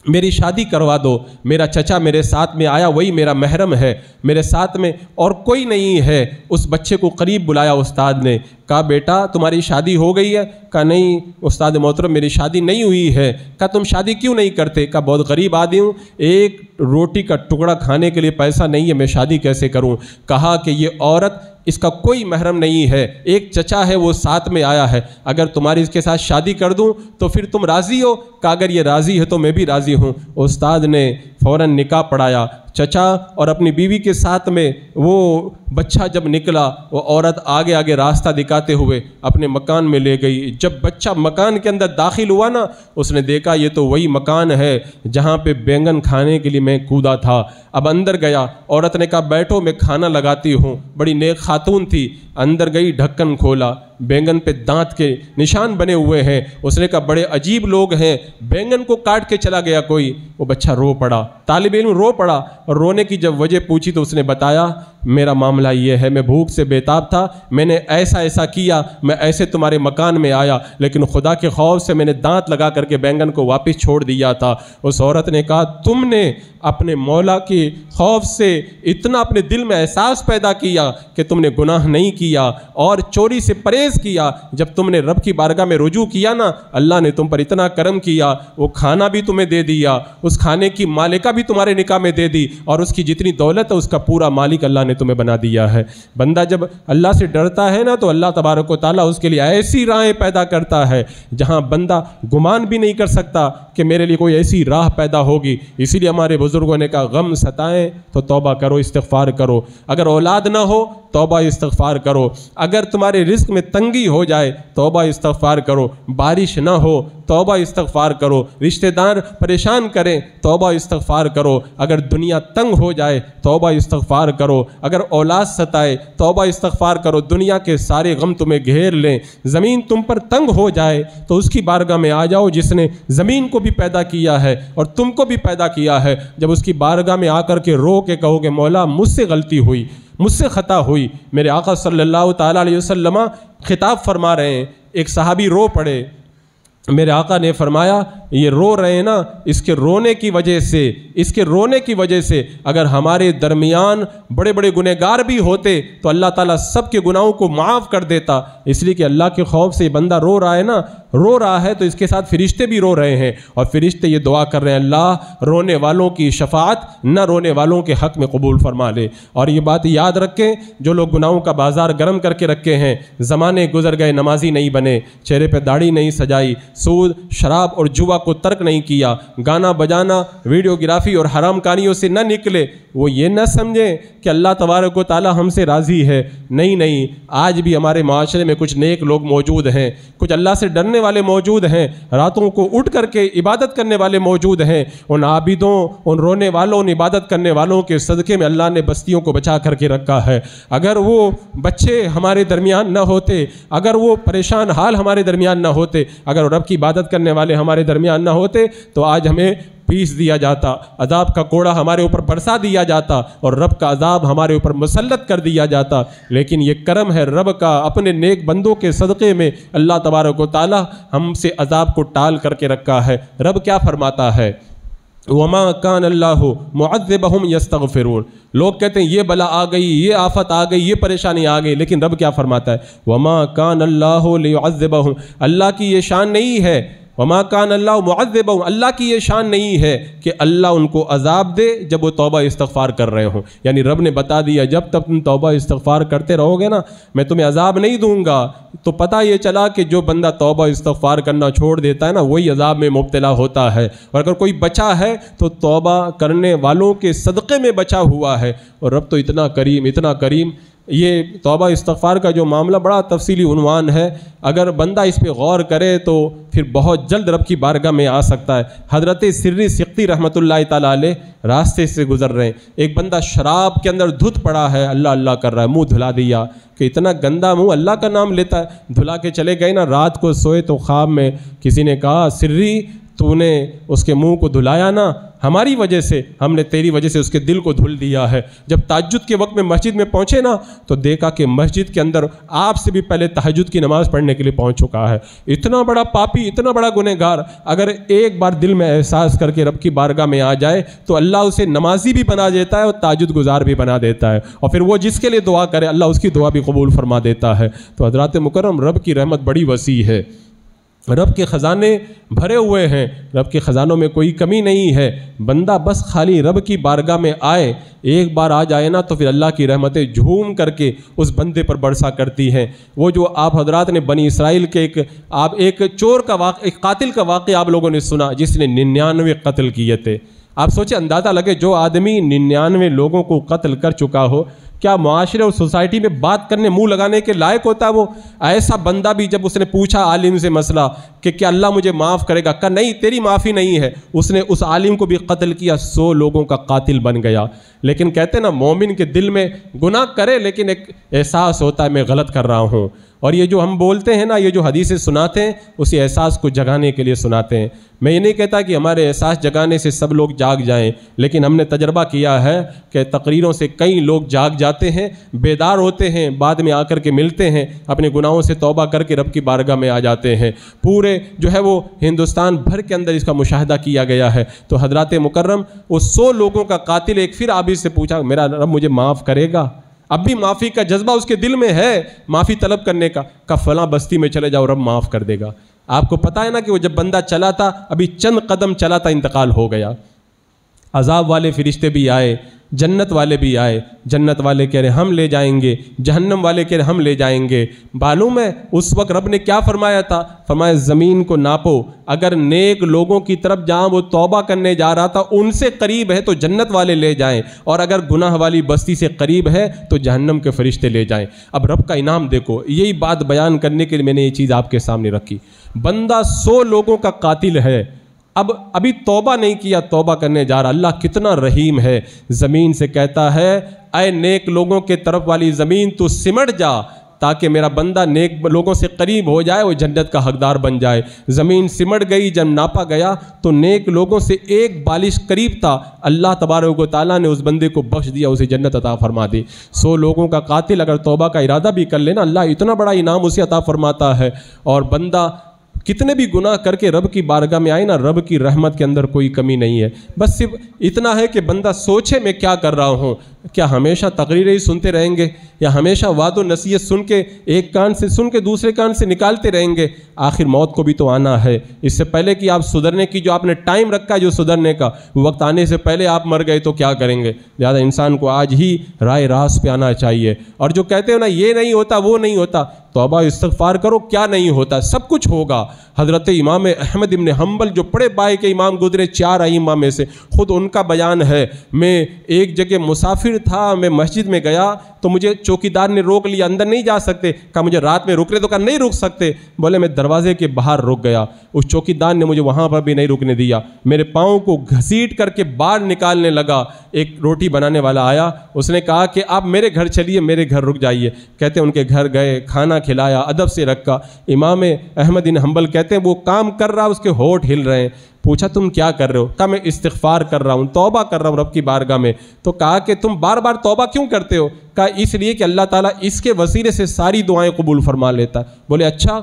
میری شادی کروا دو، میرا چچا میرے ساتھ میں آیا، وہی میرا محرم ہے، میرے ساتھ میں اور کوئی نہیں ہے۔ اس بچے کو قریب بلایا استاد نے، کہا بیٹا تمہاری شادی ہو گئی ہے؟ کہا نہیں استاد محترم میری شادی نہیں ہوئی ہے۔ کہا تم شادی کیوں نہیں کرتے؟ کہا بہت غریب آدمی ہوں، ایک روٹی کا ٹکڑا کھانے کے لیے پیسہ نہیں ہے، میں شادی کیسے کروں؟ کہا کہ یہ عورت اس کا کوئی محرم نہیں ہے، ایک چچا ہے وہ ساتھ میں آیا ہے، اگر تمہاری اس کے ساتھ شادی کر دوں تو پھر تم راضی ہو؟ کہا اگر یہ راضی ہے تو میں بھی راضی ہوں۔ استاد نے فوراً نکاح پڑھایا، چچا اور اپنی بیوی کے ساتھ میں وہ بچہ جب نکلا، وہ عورت آگے آگے راستہ دکھاتے ہوئے اپنے مکان میں لے گئی۔ جب بچہ مکان کے اندر داخل ہوا نا، اس نے دیکھا یہ تو وہی مکان ہے جہاں پہ بینگن کھانے کے لیے میں کودا تھا۔ اب اندر گیا، عورت نے کہا بیٹھو میں کھانا لگاتی ہوں، بڑی نیک خاتون تھی۔ اندر گئی، ڈھکن کھولا، بینگن پہ دانت کے نشان بنے ہوئے ہیں۔ اس نے کہا بڑے عجیب لوگ ہیں، بینگن کو کاٹ کے چلا گیا کوئی۔ وہ بچہ رو پڑا، طالب علم رو پڑا، اور رونے کی جب وجہ پوچھی تو اس نے بتایا میرا معاملہ یہ ہے، میں بھوک سے بےتاب تھا، میں نے ایسا ایسا کیا، میں ایسے تمہارے مکان میں آیا، لیکن خدا کے خوف سے میں نے دانت لگا کر کے بینگن کو واپس چھوڑ دیا تھا۔ اس عورت نے کہا تم نے اپنے مولا کے خوف سے اتنا اپنے دل میں احساس پیدا کیا کہ تم نے گناہ نہیں کیا اور چوری سے پرہیز کیا۔ جب تم نے رب کی بارگاہ میں رجوع کیا نا، اللہ نے تم پر اتنا کرم کیا، وہ کھانا بھی تمہیں دے دیا، اس کھانے کی مالکہ بھی تمہارے نکاح میں دے دی، اور اس کی جتنی دولت ہے اس کا پورا مالک اللہ نے تمہیں بنا دیا ہے۔ بندہ جب اللہ سے ڈرتا ہے نا تو اللہ تبارک و تعالیٰ اس کے لیے ایسی راہیں پیدا کرتا ہے جہاں بندہ گمان بھی نہیں کر سکتا کہ میرے لیے کوئی ایسی راہ پیدا ہوگی۔ اسی لیے ہمارے بزرگوں نے کہا غم ستائیں تو توبہ کرو، استغفار کرو۔ اگر اولاد نہ ہو توبہ استغفار کرو، اگر تمہارے رزق میں تنگی ہو جائے توبہ استغفار کرو، بارش نہ ہو توبہ استغفار کرو، رشتہ دار پریشان کریں توبہ استغفار کرو، اگر دنیا تنگ ہو جائے توبہ استغفار کرو، اگر اولاد ستائے توبہ استغفار کرو، دنیا کے سارے غم تمہیں گھیر لیں، زمین تم پر تنگ ہو جائے تو اس کی بارگاہ میں آ جاؤ جس نے زمین کو بھی پیدا کیا ہے اور تم کو بھی پیدا کیا ہے۔ جب اس کی بارگاہ میں آ کر کے رو کے کہو گے مولا مجھ سے غلطی ہوئی، مجھ سے خطا ہوئی، میرے آقا صلی اللہ تعالیٰ علیہ وسلم خطاب فرما رہے ہیں، ایک صحابی رو پڑے، میرے آقا نے فرمایا یہ رو رہے ہیں نا، اس کے رونے کی وجہ سے اگر ہمارے درمیان بڑے بڑے گنہگار بھی ہوتے تو اللہ تعالیٰ سب کے گناہوں کو معاف کر دیتا۔ اس لیے کہ اللہ کے خوف سے یہ بندہ رو رہا ہے نا، رو رہا ہے تو اس کے ساتھ فرشتے بھی رو رہے ہیں، اور فرشتے یہ دعا کر رہے ہیں اللہ رونے والوں کی شفاعت نہ رونے والوں کے حق میں قبول فرما لے۔ اور یہ بات یاد رکھیں، جو لوگ گناہوں کا بازار گرم کر کے رکھے ہیں، زمانے گزر گئے نمازی نہیں بنے، چہرے پہ داڑھی نہیں سجائی، سود شراب اور جوا کو ترک نہیں کیا، گانا بجانا ویڈیوگرافی اور حرام کاریوں سے نہ نکلے، وہ یہ نہ سمجھیں کہ اللہ تبارک و تعالی ہم سے راضی ہے۔ نہیں، آج بھی ہمارے معاشرے میں کچھ نیک لوگ موجود ہیں، کچھ اللہ سے ڈرنے والے موجود ہیں، راتوں کو اٹھ کر کے عبادت کرنے والے موجود ہیں۔ ان عابدوں، ان رونے والوں، ان عبادت کرنے والوں کے صدقے میں اللہ نے بستیوں کو بچا کر کے رکھا ہے۔ اگر وہ بچے ہمارے درمیان نہ ہوتے، اگر وہ پریشان حال ہمارے درمیان نہ ہوتے، اگر رب کی عبادت کرنے والے ہمارے درمیان نہ ہوتے تو آج ہمیں پیس دیا جاتا، عذاب کا کوڑا ہمارے اوپر برسا دیا جاتا اور رب کا عذاب ہمارے اوپر مسلط کر دیا جاتا۔ لیکن یہ کرم ہے رب کا، اپنے نیک بندوں کے صدقے میں اللہ تبارک و تعالی ہم سے عذاب کو ٹال کر کے رکھا ہے۔ رب کیا فرماتا ہے؟ وَمَا كَانَ اللَّهُ مُعَذِّبَهُمْ يَسْتَغْفِرُونَ۔ لوگ کہتے ہیں یہ بلا آ گئی، یہ آفت آ گئی، یہ پریشانی آ گئی، لیکن رب کیا فرماتا ہے؟ وَمَا كَانَ اللَّهُ لِيُعَذِّبَهُمْ، اللہ کی یہ شان نہیں ہے، وَمَا كَانَ اللَّهُ مُعَذِّبَهُمْ، اللہ کی یہ شان نہیں ہے کہ اللہ ان کو عذاب دے جب وہ توبہ استغفار کر رہے ہوں۔ یعنی رب نے بتا دیا جب تک تم توبہ استغفار کرتے رہو گے نا میں تمہیں عذاب نہیں دوں گا۔ تو پتہ یہ چلا کہ جو بندہ توبہ استغفار کرنا چھوڑ دیتا ہے نا وہی عذاب میں مبتلا ہوتا ہے، اور اگر کوئی بچا ہے تو توبہ کرنے والوں کے صدقے میں بچا ہوا ہے۔ اور رب تو اتنا کریم، اتنا کریم۔ یہ توبہ استغفار کا جو معاملہ بڑا تفصیلی عنوان ہے، اگر بندہ اس پہ غور کرے تو پھر بہت جلد رب کی بارگاہ میں آ سکتا ہے۔ حضرت سری سقطی رحمۃ اللہ تعالیٰ علیہ راستے سے گزر رہے ہیں، ایک بندہ شراب کے اندر دھت پڑا ہے، اللہ اللہ کر رہا ہے، منہ دھلا دیا کہ اتنا گندا منہ اللہ کا نام لیتا ہے، دھلا کے چلے گئے نا، رات کو سوئے تو خواب میں کسی نے کہا سری تو نے اس کے منہ کو دھلایا نا، ہماری وجہ سے، ہم نے تیری وجہ سے اس کے دل کو دھل دیا ہے۔ جب تہجد کے وقت میں مسجد میں پہنچے نا تو دیکھا کہ مسجد کے اندر آپ سے بھی پہلے تہجد کی نماز پڑھنے کے لیے پہنچ چکا ہے۔ اتنا بڑا پاپی، اتنا بڑا گنہگار اگر ایک بار دل میں احساس کر کے رب کی بارگاہ میں آ جائے تو اللہ اسے نمازی بھی بنا دیتا ہے اور تہجد گزار بھی بنا دیتا ہے، اور پھر وہ جس کے لیے دعا کرے اللہ اس کی دعا بھی قبول فرما دیتا ہے۔ تو حضرات مکرم، رب کی رحمت بڑی وسیع ہے، رب کے خزانے بھرے ہوئے ہیں، رب کے خزانوں میں کوئی کمی نہیں ہے۔ بندہ بس خالی رب کی بارگاہ میں آئے، ایک بار آ جائے نا تو پھر اللہ کی رحمتیں جھوم کر کے اس بندے پر برسا کرتی ہیں۔ وہ جو آپ حضرات نے بنی اسرائیل کے ایک چور کا واقعہ، ایک قاتل کا واقعہ آپ لوگوں نے سنا جس نے 99 قتل کیے تھے، آپ سوچیں، اندازہ لگے جو آدمی 99 لوگوں کو قتل کر چکا ہو، کیا معاشرے اور سوسائٹی میں بات کرنے، منہ لگانے کے لائق ہوتا ہے وہ؟ ایسا بندہ بھی جب اس نے پوچھا عالم سے مسئلہ کہ کیا اللہ مجھے معاف کرے گا، کہا نہیں، تیری معافی نہیں ہے، اس نے اس عالم کو بھی قتل کیا، 100 لوگوں کا قاتل بن گیا۔ لیکن کہتے ہیں نا، مومن کے دل میں گناہ کرے لیکن ایک احساس ہوتا ہے میں غلط کر رہا ہوں، اور یہ جو ہم بولتے ہیں نا، یہ جو حدیثیں سناتے ہیں، اسی احساس کو جگانے کے لیے سناتے ہیں۔ میں یہ نہیں کہتا کہ ہمارے احساس جگانے سے سب لوگ جاگ جائیں، لیکن ہم نے تجربہ کیا ہے کہ تقریروں سے کئی لوگ جاگ جاتے ہیں، بیدار ہوتے ہیں، بعد میں آ کر کے ملتے ہیں، اپنے گناہوں سے توبہ کر کے رب کی بارگاہ میں آ جاتے ہیں۔ پورے جو ہے وہ ہندوستان بھر کے اندر اس کا مشاہدہ کیا گیا ہے۔ تو حضرات مکرم، اس 100 لوگوں کا قاتل ایک پھر عابد سے پوچھا، میرا رب مجھے معاف کرے گا؟ اب بھی معافی کا جذبہ اس کے دل میں ہے، معافی طلب کرنے کا، کہ فلاں بستی میں چلے جاؤ، رب معاف کر دے گا۔ آپ کو پتہ ہے نا کہ وہ جب بندہ چلا تھا، ابھی چند قدم چلا تھا، انتقال ہو گیا۔ عذاب والے فرشتے بھی آئے، جنت والے بھی آئے، جنت والے کہہ رہے ہم لے جائیں گے، جہنم والے کہہ رہے ہم لے جائیں گے۔ معلوم ہے اس وقت رب نے کیا فرمایا تھا؟ فرمایا زمین کو ناپو، اگر نیک لوگوں کی طرف جہاں وہ توبہ کرنے جا رہا تھا ان سے قریب ہے تو جنت والے لے جائیں، اور اگر گناہ والی بستی سے قریب ہے تو جہنم کے فرشتے لے جائیں۔ اب رب کا انعام دیکھو، یہی بات بیان کرنے کے لیے میں نے یہ چیز آپ کے سامنے رکھی۔ بندہ 100 لوگوں کا قاتل ہے، ابھی توبہ نہیں کیا، توبہ کرنے جا رہا۔ اللہ کتنا رحیم ہے، زمین سے کہتا ہے اے نیک لوگوں کے طرف والی زمین تو سمٹ جا، تاکہ میرا بندہ نیک لوگوں سے قریب ہو جائے، وہ جنت کا حقدار بن جائے۔ زمین سمٹ گئی، جب ناپا گیا تو نیک لوگوں سے ایک بالش قریب تھا، اللہ تبارک و تعالیٰ نے اس بندے کو بخش دیا، اسے جنت عطا فرما دی۔ 100 لوگوں کا قاتل اگر توبہ کا ارادہ بھی کر لینا، اللہ اتنا بڑا انعام اسے عطا فرماتا ہے۔ اور بندہ کتنے بھی گناہ کر کے رب کی بارگاہ میں آئے نا، رب کی رحمت کے اندر کوئی کمی نہیں ہے۔ بس صرف اتنا ہے کہ بندہ سوچے میں کیا کر رہا ہوں، کیا ہمیشہ تقریریں ہی سنتے رہیں گے، یا ہمیشہ وعد و نصیحت سن کے ایک کان سے سن کے دوسرے کان سے نکالتے رہیں گے؟ آخر موت کو بھی تو آنا ہے۔ اس سے پہلے کہ آپ سدھرنے کی جو آپ نے ٹائم رکھا ہے جو سدھرنے کا، وقت آنے سے پہلے آپ مر گئے تو کیا کریں گے؟ لہٰذا انسان کو آج ہی رائے راست پہ آنا چاہیے۔ اور جو کہتے ہیں نا یہ نہیں ہوتا وہ نہیں ہوتا، توبہ استغفار کرو، کیا نہیں ہوتا، سب کچھ ہوگا۔ حضرت امام احمد ابن حنبل جو بڑے بائے کے امام گزرے 4 ائمہ میں سے، خود ان کا بیان ہے، میں ایک جگہ مسافر تھا، میں مسجد میں گیا تو مجھے چوکیدار نے روک لیا، اندر نہیں جا سکتے، کہا مجھے رات میں رک رہے، تو کہا نہیں رک سکتے، بولے میں دروازے کے باہر رک گیا، اس چوکیدار نے مجھے وہاں پر بھی نہیں رکنے دیا، میرے پاؤں کو گھسیٹ کر کے باہر نکالنے لگا۔ ایک روٹی بنانے والا آیا، اس نے کہا کہ آپ میرے گھر چلیے، میرے گھر رک جائیے۔ کہتے ہیں ان کے گھر گئے، کھانا کھلایا، ادب سے رکھا۔ امام احمد بن حنبل کہتے ہیں وہ کام کر رہا، اس کے ہونٹ ہل رہے ہیں۔ پوچھا تم کیا کر رہے ہو؟ کہا میں استغفار کر رہا ہوں، توبہ کر رہا ہوں رب کی بارگاہ میں۔ تو کہا کہ تم بار بار توبہ کیوں کرتے ہو؟ کہا اس لیے کہ اللہ تعالیٰ اس کے وسیلے سے ساری دعائیں قبول فرما لیتا ہے۔ بولے اچھا،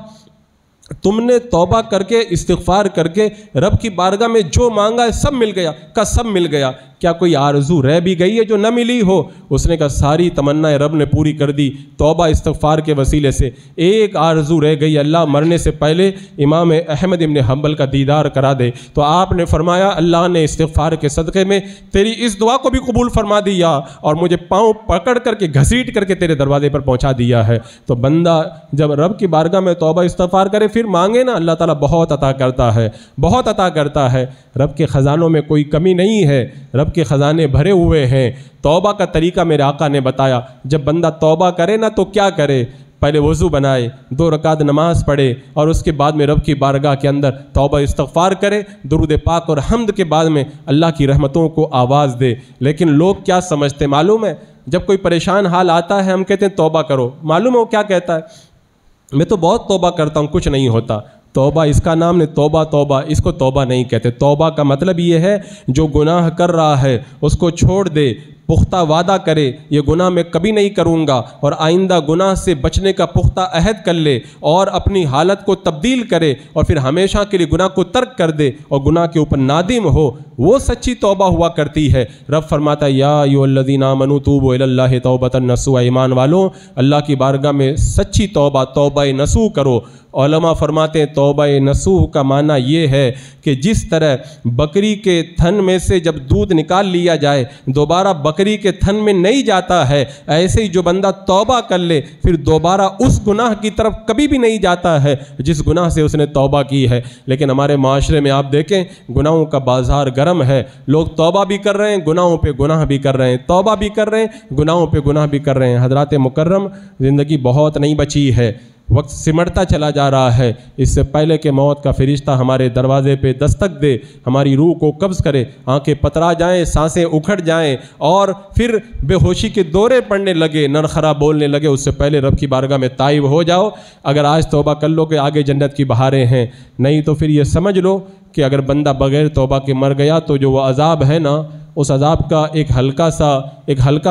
تم نے توبہ کر کے استغفار کر کے رب کی بارگاہ میں جو مانگا ہے سب مل گیا؟ کہا سب مل گیا۔ کیا کوئی آرزو رہ بھی گئی ہے جو نہ ملی ہو؟ اس نے کہا ساری تمنائیں رب نے پوری کر دی توبہ استغفار کے وسیلے سے، ایک آرزو رہ گئی، اللہ مرنے سے پہلے امام احمد ابن حنبل کا دیدار کرا دے۔ تو آپ نے فرمایا اللہ نے استغفار کے صدقے میں تیری اس دعا کو بھی قبول فرما دیا اور مجھے پاؤں پکڑ کر کے گھسیٹ کر کے تیرے دروازے پر پہنچا دیا ہے۔ تو بندہ جب رب کی بارگاہ میں توبہ استغفار کرے پھر مانگے نا، اللہ تعالیٰ بہت عطا کرتا ہے، بہت عطا کرتا ہے۔ رب کے خزانوں میں کوئی کمی نہیں ہے، رب کے خزانے بھرے ہوئے ہیں۔ توبہ کا طریقہ میرے آقا نے بتایا، جب بندہ توبہ کرے نا تو کیا کرے؟ پہلے وضو بنائے، 2 رکعت نماز پڑھے، اور اس کے بعد میں رب کی بارگاہ کے اندر توبہ استغفار کرے، درود پاک اور حمد کے بعد میں اللہ کی رحمتوں کو آواز دے۔ لیکن لوگ کیا سمجھتے معلوم ہے؟ جب کوئی پریشان حال آتا ہے ہم کہتے ہیں توبہ کرو، معلوم ہے وہ کیا کہتا ہے؟ میں تو بہت توبہ کرتا ہوں کچھ نہیں ہوتا۔ توبہ اس کا نام نے توبہ، توبہ اس کو توبہ نہیں کہتے۔ توبہ کا مطلب یہ ہے جو گناہ کر رہا ہے اس کو چھوڑ دے، پختہ وعدہ کرے یہ گناہ میں کبھی نہیں کروں گا، اور آئندہ گناہ سے بچنے کا پختہ عہد کر لے، اور اپنی حالت کو تبدیل کرے، اور پھر ہمیشہ کے لیے گناہ کو ترک کر دے اور گناہ کے اوپر نادم ہو، وہ سچی توبہ ہوا کرتی ہے۔ رب فرماتا ہے یا ایھا الذین آمنوا توبوا الی اللہ توبۃ نصوحا، ایمان والوں اللہ کی بارگاہ میں سچی توبہ، توبہ نصوح کرو۔ علماء فرماتے ہیں توبہ نصوح کا معنی یہ ہے کہ جس طرح بکری کے تھن میں سے جب دودھ نکال لیا جائے دوبارہ بکری کے تھن میں نہیں جاتا ہے، ایسے ہی جو بندہ توبہ کر لے پھر دوبارہ اس گناہ کی طرف کبھی بھی نہیں جاتا ہے جس گناہ سے اس نے توبہ کی ہے۔ لیکن ہمارے معاشرے میں آپ دیکھیں گناہوں کا بازار گرم محرم ہے. لوگ توبہ بھی کر رہے ہیں, گناہوں پہ گناہ بھی کر رہے ہیں, توبہ بھی کر رہے ہیں, گناہوں پہ گناہ بھی کر رہے ہیں. حضرات مکرم, زندگی بہت نہیں بچی ہے, وقت سمٹتا چلا جا رہا ہے. اس سے پہلے کہ موت کا فرشتہ ہمارے دروازے پہ دستک دے, ہماری روح کو قبض کرے, آنکھیں پترا جائیں, سانسیں اکھڑ جائیں اور پھر بے ہوشی کے دورے پڑنے لگے, نرخرا بولنے لگے, اس سے پہلے رب کی بارگاہ میں تائب ہو جاؤ. اگر آج توبہ کر لو کہ آگے جنت کی بہاریں ہیں, نہیں تو پھر یہ سمجھ لو کہ اگر بندہ بغیر توبہ کے مر گیا تو جو وہ عذاب ہے نا, اس عذاب کا ایک ہلکا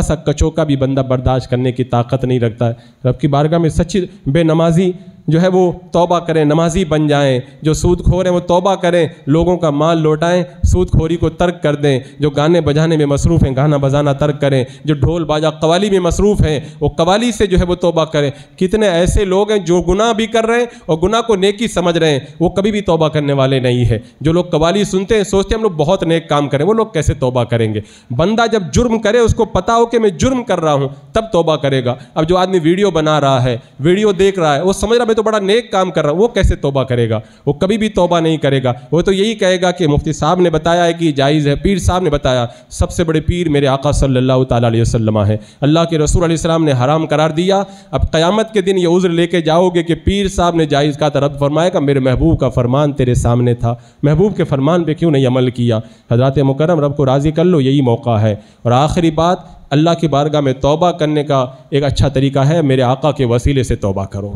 سا کچوکا بھی بندہ برداشت کرنے کی طاقت نہیں رکھتا ہے. رب کی بارگاہ میں سچی بے نمازی جو ہے وہ توبہ کریں, نمازی بن جائیں. جو سود خور ہیں وہ توبہ کریں, لوگوں کا مال لوٹائیں, سود خوری کو ترک کر دیں. جو گانے بجانے میں مصروف ہیں گانا بجانا ترک کریں. جو ڈھول باجا قوالی میں مصروف ہیں وہ قوالی سے جو ہے وہ توبہ کریں. کتنے ایسے لوگ ہیں جو گناہ بھی کر رہے ہیں اور گناہ کو نیکی سمجھ رہے ہیں, وہ کبھی بھی توبہ کرنے والے نہیں ہیں. جو لوگ قوالی سنتے ہیں سوچتے ہیں ہم لوگ بہت نیک کام کریں, وہ لوگ کیسے توبہ کریں گے؟ بندہ جب جرم کرے, اس کو پتا ہو کہ میں جرم کر رہا ہوں, تب توبہ کرے گا. اب جو آدمی ویڈیو بنا رہا ہے, ویڈیو دیکھ رہا ہے, وہ سمجھ رہا ہے میں تو بڑا نیک کام کر رہا ہوں, وہ کیسے توبہ کرے گا؟ وہ کبھی بھی توبہ نہیں کرے گا. وہ تو یہی کہے گا کہ مفتی صاحب نے بتایا ہے کہ جائز ہے, پیر صاحب نے بتایا. سب سے بڑے پیر میرے آقا صلی اللہ تعالیٰ علیہ وسلم ہے. اللہ کے رسول علیہ السلام نے حرام قرار دیا. اب قیامت کے دن یہ عذر لے کے جاؤ گے کہ پیر صاحب نے جائز کہا تھا, رب فرمائے گا میرے محبوب کا فرمان تیرے سامنے تھا, محبوب کے فرمان پہ کیوں نہیں عمل کیا؟ حضرات مکرم, رب کو راضی کر لو, یہی موقع ہے. اور آخری بات, اللہ کی بارگاہ میں توبہ کرنے کا ایک اچھا طریقہ ہے, میرے آقا کے وسیلے سے توبہ کرو.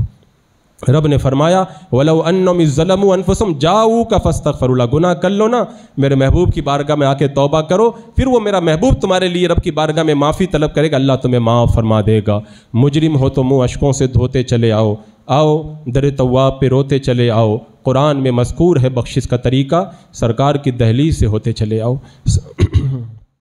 رب نے فرمایا وَلَوْ أَنَّهُمْ ظَلَمُوا أَنفُسَهُمْ جَاءُوكَ فَاسْتَغْفَرُوا لَهُ. گناہ کر لو نا, میرے محبوب کی بارگاہ میں آ کے توبہ کرو, پھر وہ میرا محبوب تمہارے لیے رب کی بارگاہ میں معافی طلب کرے گا, اللہ تمہیں معاف فرما دے گا. مجرم ہو تو منہ اشکوں سے دھوتے چلے آؤ, در تواب پہ روتے چلے آؤ. قرآن میں مذکور ہے بخشش کا طریقہ, سرکار کی دہلیز سے ہوتے چلے آؤ.